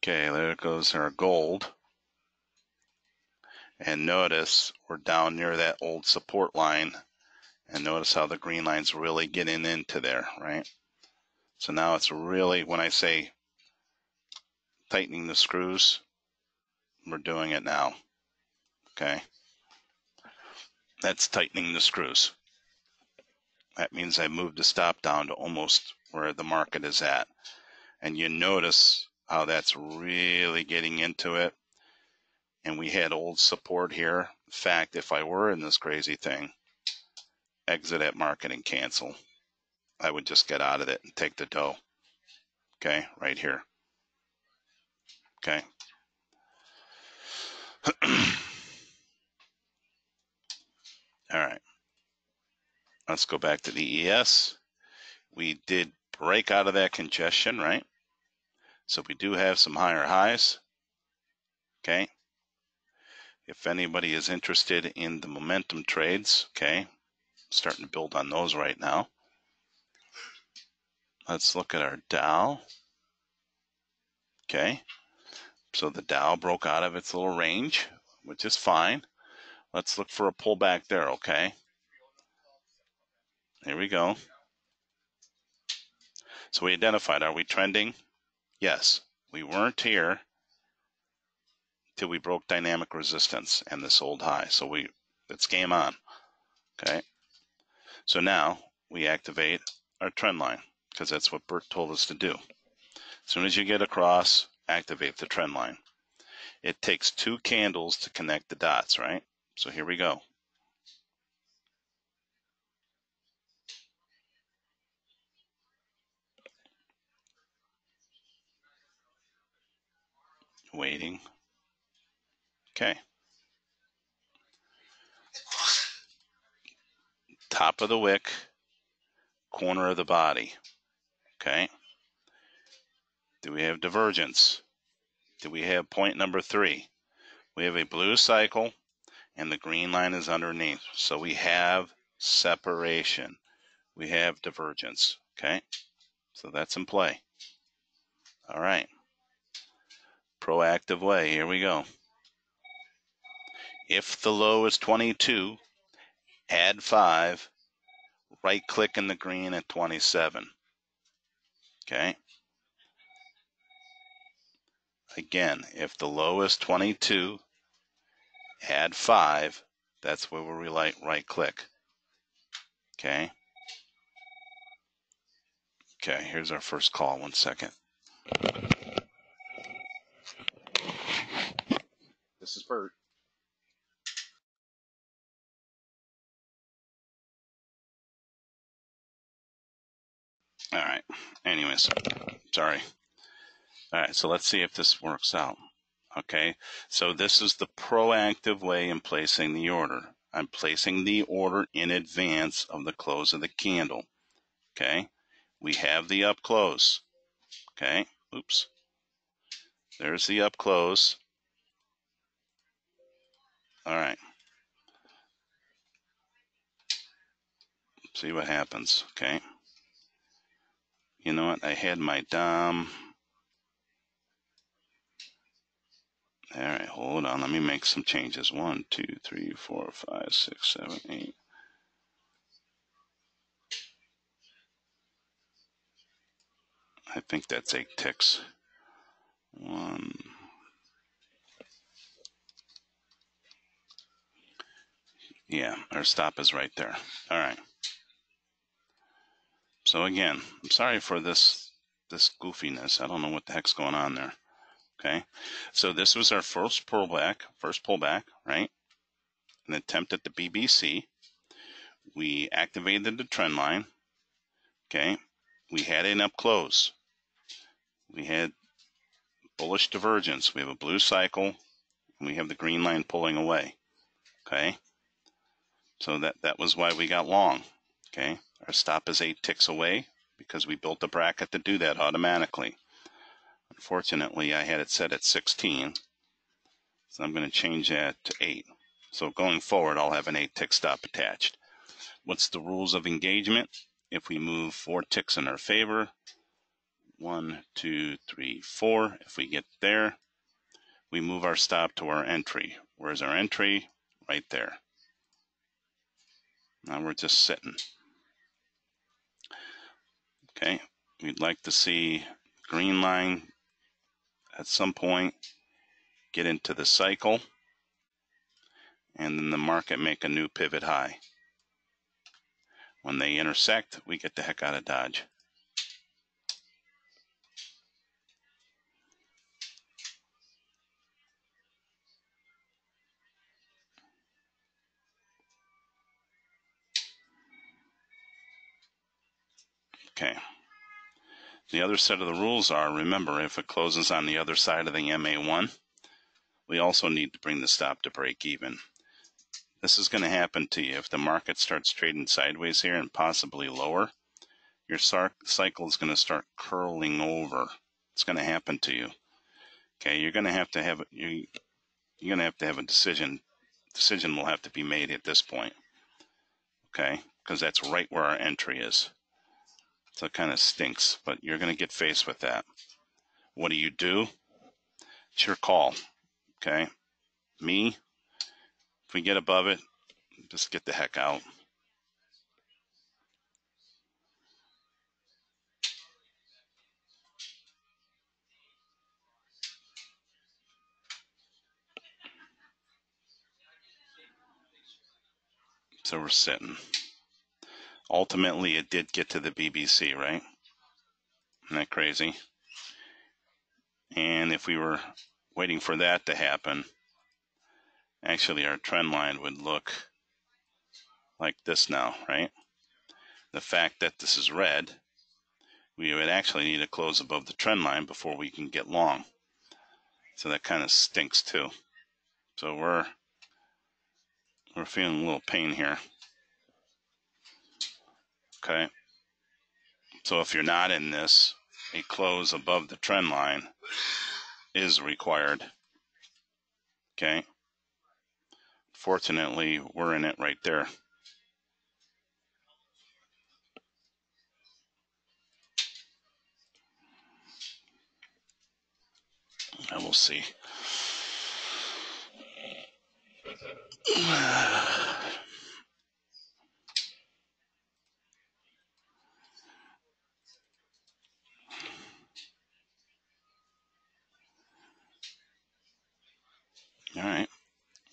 Okay, there goes our gold. And notice we're down near that old support line. And notice how the green line's really getting into there, right? So now it's really, when I say tightening the screws, we're doing it now, okay? That's tightening the screws. That means I moved the stop down to almost where the market is at. And you notice how that's really getting into it. And we had old support here. In fact, if I were in this crazy thing, exit at market and cancel, I would just get out of it and take the dough. Okay, right here. Okay. All right. Let's go back to the ES. We did break out of that congestion, right? So we do have some higher highs. Okay. If anybody is interested in the momentum trades, okay, I'm starting to build on those right now. Let's look at our Dow. Okay. So the Dow broke out of its little range, which is fine. Let's look for a pullback there, okay? Here we go. So we identified, are we trending? Yes. We weren't here till we broke dynamic resistance and this old high. So it's game on, okay? So now we activate our trend line because that's what Bert told us to do. As soon as you get across, activate the trend line. It takes 2 candles to connect the dots, right? So here we go. Waiting. Okay. Top of the wick, corner of the body. Okay. Do we have divergence? Do we have point number 3? We have a blue cycle and the green line is underneath. So we have separation. We have divergence. Okay. So that's in play. All right. Proactive way. Here we go. If the low is 22, add 5, right click in the green at 27. Okay. Again, if the low is 22, add 5, that's where we right click. Okay. Okay, here's our first call. 1 second. This is Bert. All right. Anyways, sorry. All right, so let's see if this works out. Okay, so this is the proactive way in placing the order. I'm placing the order in advance of the close of the candle. Okay, we have the up close. Okay, oops. There's the up close. All right. See what happens. Okay. You know what? I had my Dom. All right, hold on. Let me make some changes. 1, 2, 3, 4, 5, 6, 7, 8. I think that's 8 ticks. 1. Yeah, our stop is right there. All right. So again, I'm sorry for this goofiness. I don't know what the heck's going on there. Okay. So this was our first pullback, right? An attempt at the BBC. We activated the trend line. Okay. We had an up close. We had bullish divergence. We have a blue cycle, and we have the green line pulling away. Okay. So that was why we got long. Okay. Our stop is 8 ticks away because we built a bracket to do that automatically. Unfortunately, I had it set at 16, so I'm going to change that to 8. So going forward, I'll have an 8 tick stop attached. What's the rules of engagement? If we move 4 ticks in our favor, 1, 2, 3, 4. If we get there, we move our stop to our entry. Where's our entry? Right there. Now we're just sitting. Okay, we'd like to see green line at some point get into the cycle, and then the market make a new pivot high. When they intersect, we get the heck out of Dodge. Okay. The other set of the rules are, remember, if it closes on the other side of the MA1, we also need to bring the stop to break even. This is going to happen to you if the market starts trading sideways here and possibly lower. Your cycle is going to start curling over. It's going to happen to you. Okay, you're going to have to have a decision. Decision will have to be made at this point. Okay, because that's right where our entry is. So it kind of stinks, but you're going to get faced with that. What do? It's your call. Okay, me, if we get above it, just get the heck out. So we're sitting. Ultimately, it did get to the BBC, right? Isn't that crazy? And if we were waiting for that to happen, actually our trend line would look like this now, right? The fact that this is red, we would actually need to close above the trend line before we can get long. So that kind of stinks too. So we're feeling a little pain here. Okay. So if you're not in this, a close above the trend line is required. Okay. Fortunately, we're in it right there. And we'll see. All right.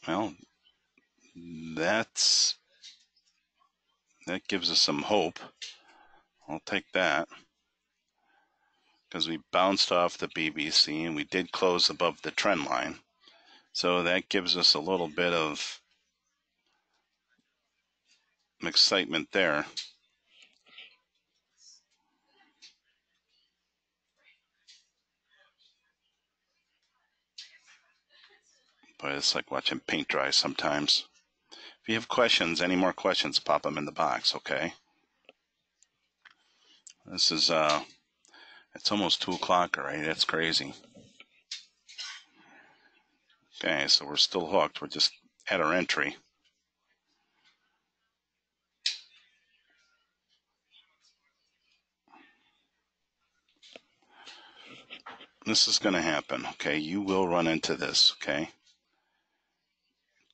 Well, that gives us some hope. I'll take that. Because we bounced off the BBC and we did close above the trend line. So that gives us a little bit of excitement there. But it's like watching paint dry sometimes. If you have questions, any more questions, pop them in the box, okay? This is, it's almost 2 o'clock already. That's crazy. Okay, so we're still hooked. We're just at our entry. This is going to happen, okay? You will run into this, okay?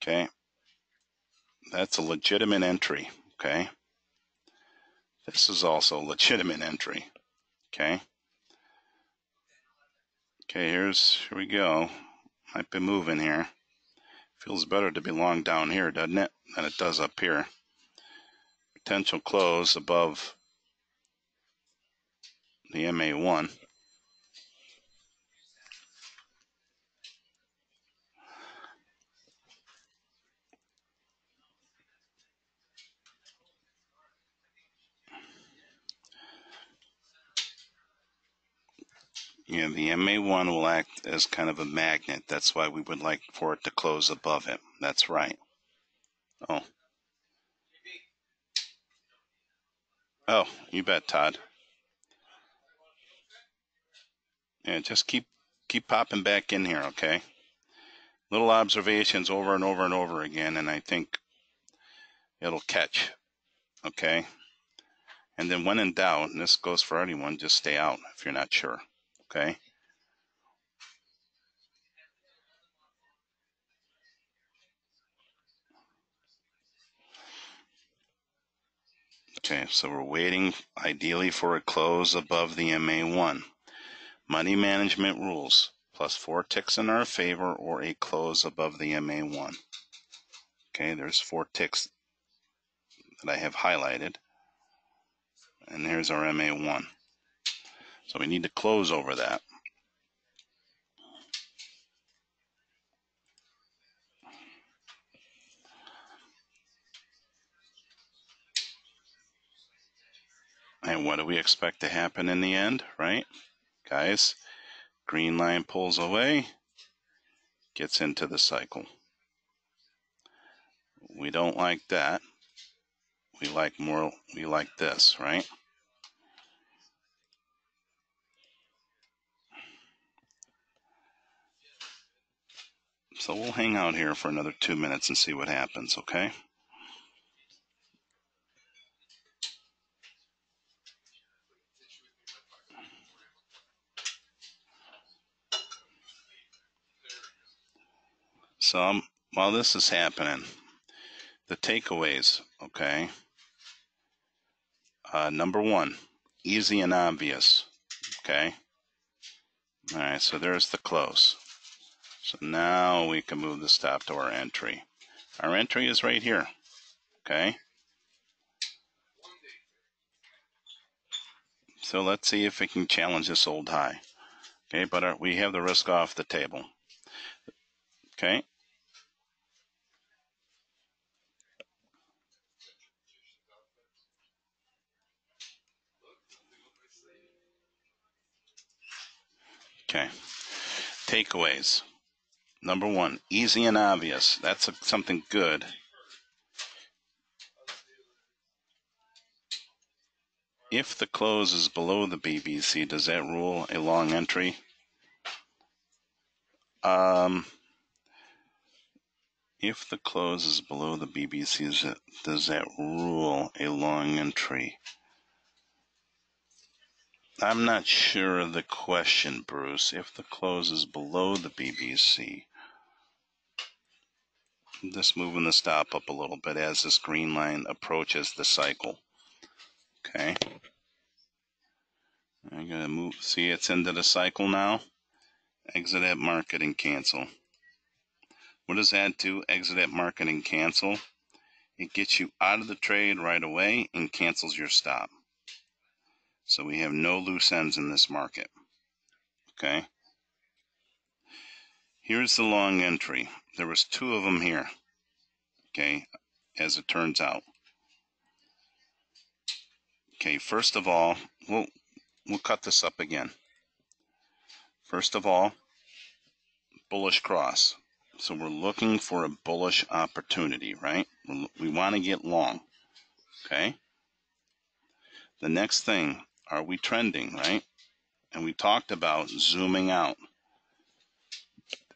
Okay? That's a legitimate entry, okay? This is also a legitimate entry, okay? Okay, here we go. Might be moving here. Feels better to be long down here, doesn't it, than it does up here. Potential close above the MA1. Yeah, the MA1 will act as kind of a magnet. That's why we would like for it to close above it. That's right. Oh. Oh, you bet, Todd. Yeah, just keep popping back in here, okay? Little observations over and over and over again, and I think it'll catch, okay? And then when in doubt, and this goes for anyone, just stay out if you're not sure, okay? Okay, so we're waiting ideally for a close above the MA1. Money management rules, plus 4 ticks in our favor or a close above the MA1. Okay, there's 4 ticks that I have highlighted. And here's our MA1. So we need to close over that. And what do we expect to happen in the end, right? Guys, green line pulls away, gets into the cycle. We don't like that. We like this, right? So we'll hang out here for another 2 minutes and see what happens, okay? So while this is happening, the takeaways, okay? Number 1, easy and obvious, okay? All right, so there's the close. So now we can move the stop to our entry. Our entry is right here, okay? So let's see if we can challenge this old high. Okay, but we have the risk off the table. Okay. Okay. Takeaways. Number 1, easy and obvious. That's something good. If the close is below the BBC, does that rule a long entry? If the close is below the BBC, does that rule a long entry? I'm not sure of the question, Bruce. If the close is below the BBC, I'm just moving the stop up a little bit as this green line approaches the cycle. Okay. I'm going to move. See, it's into the cycle now. Exit at market and cancel. What does that do? Exit at market and cancel. It gets you out of the trade right away and cancels your stop. So we have no loose ends in this market. Okay. Here's the long entry. There was 2 of them here, okay, as it turns out. Okay, first of all, we'll cut this up again. First of all, bullish cross. So we're looking for a bullish opportunity, right? We want to get long, okay? The next thing, are we trending, right? And we talked about zooming out.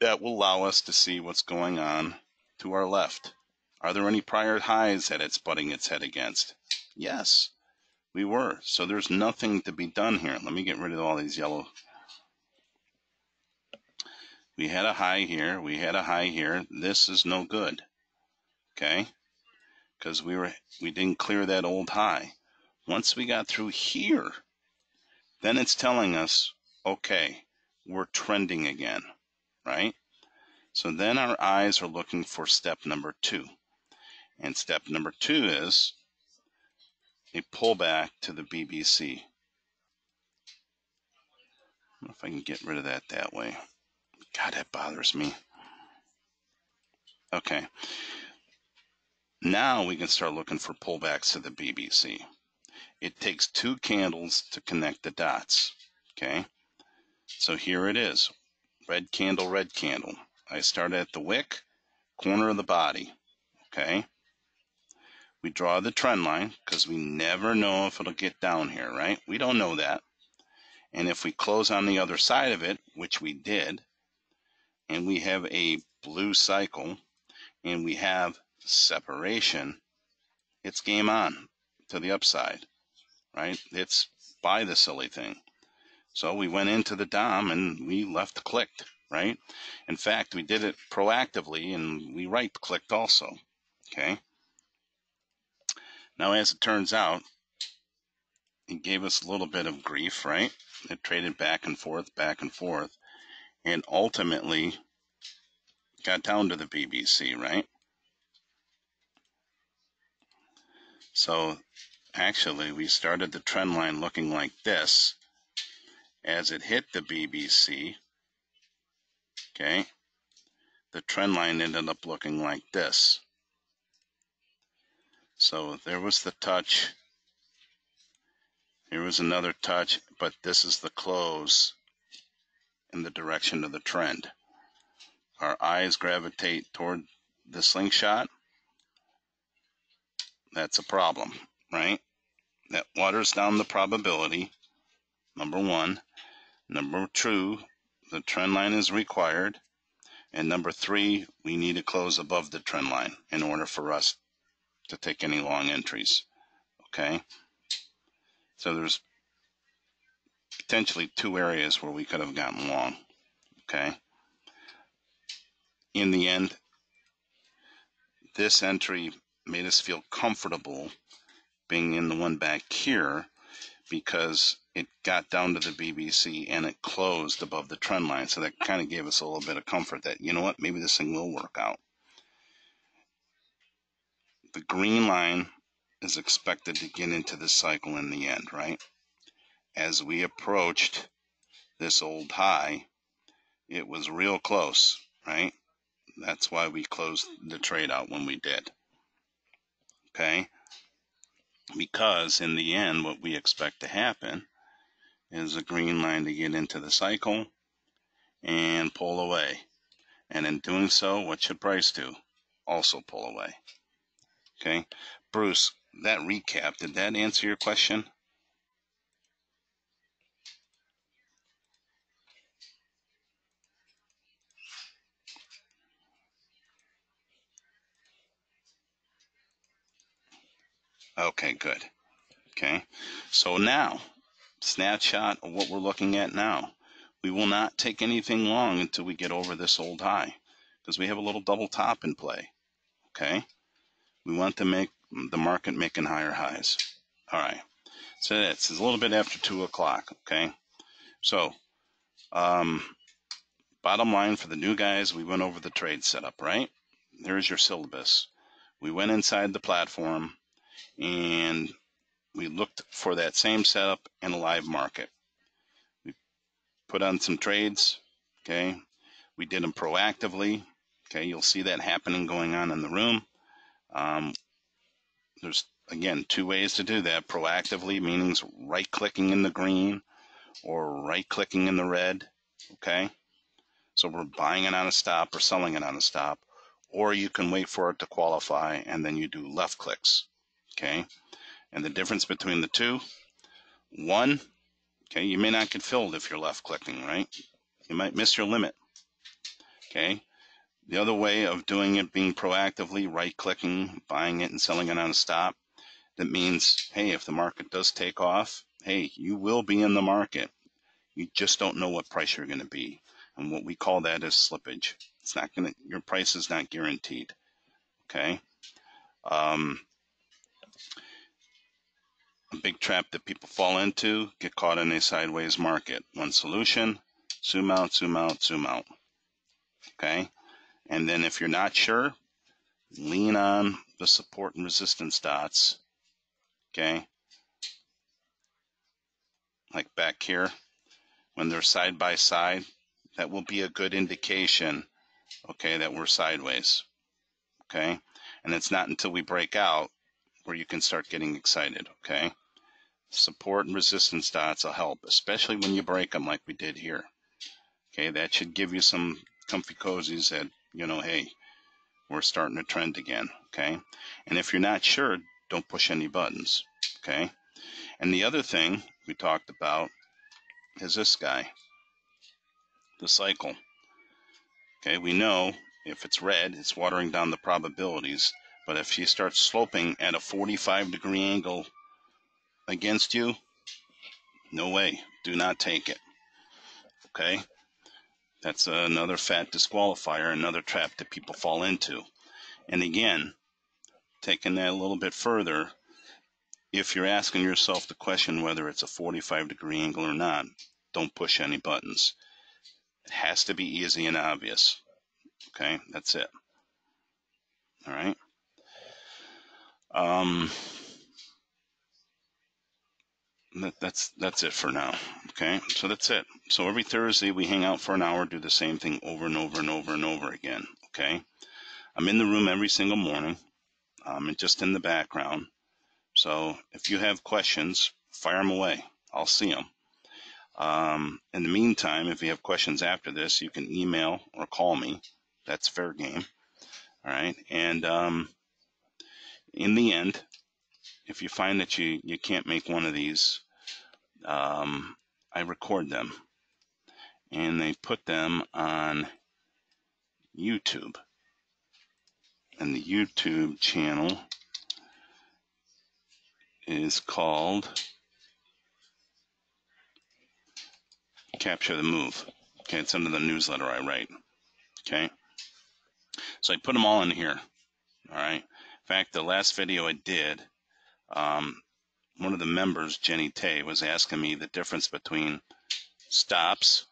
That will allow us to see what's going on to our left. Are there any prior highs that it's butting its head against? Yes, we were. So there's nothing to be done here. Let me get rid of all these yellow. We had a high here. We had a high here. This is no good, okay? Because we didn't clear that old high. Once we got through here, then it's telling us, okay, we're trending again, right? So then our eyes are looking for step number 2. And step number 2 is a pullback to the BBC. I don't know if I can get rid of that way. God, that bothers me. Okay. Now we can start looking for pullbacks to the BBC. It takes 2 candles to connect the dots. Okay. So here it is. Red candle, red candle. I start at the wick, corner of the body. Okay. We draw the trend line because we never know if it'll get down here, right? We don't know that. And if we close on the other side of it, which we did, and we have a blue cycle, and we have separation, it's game on to the upside, right? It's buy the silly thing. So we went into the DOM and we left clicked, right? In fact, we did it proactively and we right clicked also, okay? Now, as it turns out, it gave us a little bit of grief, right? It traded back and forth, and ultimately got down to the BBC, right? So actually, we started the trend line looking like this. As it hit the BBC, okay, the trend line ended up looking like this. So there was the touch. Here was another touch, but this is the close in the direction of the trend. Our eyes gravitate toward the slingshot. That's a problem, right? That waters down the probability, number 1. Number 2, the trend line is required. And number 3, we need to close above the trend line in order for us to take any long entries, okay? So there's potentially 2 areas where we could have gotten long, okay? In the end, this entry made us feel comfortable being in the one back here because it got down to the BBC and it closed above the trend line. So that kind of gave us a little bit of comfort that, you know what, maybe this thing will work out. The green line is expected to get into the cycle in the end, right? As we approached this old high, it was real close, right? That's why we closed the trade out when we did, okay? Because in the end, what we expect to happen is a green line to get into the cycle and pull away. And in doing so, what should price do? Also pull away. Okay? Bruce, that recap, did that answer your question? Okay, good. Okay? So now, snapshot of what we're looking at now. We will not take anything long until we get over this old high because we have a little double top in play. Okay? We want to make the market making higher highs. All right. So it's a little bit after 2 o'clock. Okay? So, bottom line for the new guys, we went over the trade setup, right? There's your syllabus. We went inside the platform and we looked for that same setup in a live market. We put on some trades, okay? We did them proactively. Okay, you'll see that happening going on in the room. There's, again, two ways to do that. Proactively means right-clicking in the green or right-clicking in the red. Okay, so we're buying it on a stop or selling it on a stop. Or you can wait for it to qualify and then you do left clicks. Okay, and the difference between the two, one, okay, you may not get filled if you're left clicking, right? You might miss your limit. Okay, the other way of doing it, being proactively right clicking, buying it and selling it on a stop, that means, hey, if the market does take off, hey, you will be in the market. You just don't know what price you're going to be. And what we call that is slippage. It's not going to, your price is not guaranteed. Okay. A big trap that people fall into, get caught in a sideways market. One solution, zoom out, zoom out, zoom out. Okay. And then if you're not sure, lean on the support and resistance dots. Okay. Like back here, when they're side by side, that will be a good indication, okay, that we're sideways. Okay. And it's not until we break out where you can start getting excited. Okay. Support and resistance dots will help, especially when you break them like we did here. Okay, that should give you some comfy cozies that, you know, hey, we're starting to trend again. Okay, and if you're not sure, don't push any buttons. Okay, and the other thing we talked about is this guy, the cycle. Okay, we know if it's red, it's watering down the probabilities, but if you start sloping at a 45-degree angle against you, no way, do not take it. Okay, that's another fat disqualifier, another trap that people fall into. And again, taking that a little bit further, if you're asking yourself the question whether it's a 45-degree angle or not, don't push any buttons. It has to be easy and obvious. Okay, that's it. All right. That's it for now. Okay, so that's it. So every Thursday we hang out for an hour, do the same thing over and over and over and over again. Okay, I'm in the room every single morning. I'm just in the background. So if you have questions, fire them away. I'll see them. In the meantime, if you have questions after this, you can email or call me. That's fair game. All right. And in the end, if you find that you can't make one of these, I record them and they put them on YouTube. And the YouTube channel is called Capture the Move. Okay, it's under the newsletter I write. Okay, so I put them all in here. All right. In fact, the last video I did, one of the members, Jenny Tay, was asking me the difference between stops,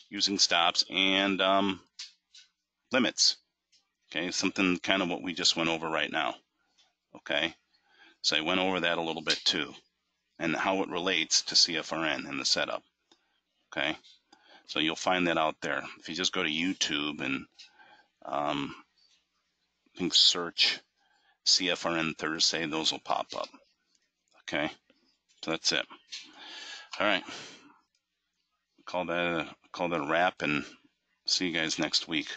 using stops, and limits. Okay, something kind of what we just went over right now. Okay, so I went over that a little bit too, and how it relates to CFRN and the setup. Okay, so you'll find that out there. If you just go to YouTube and I think search CFRN Thursday, those will pop up. Okay, so that's it. All right, call that a wrap, and see you guys next week.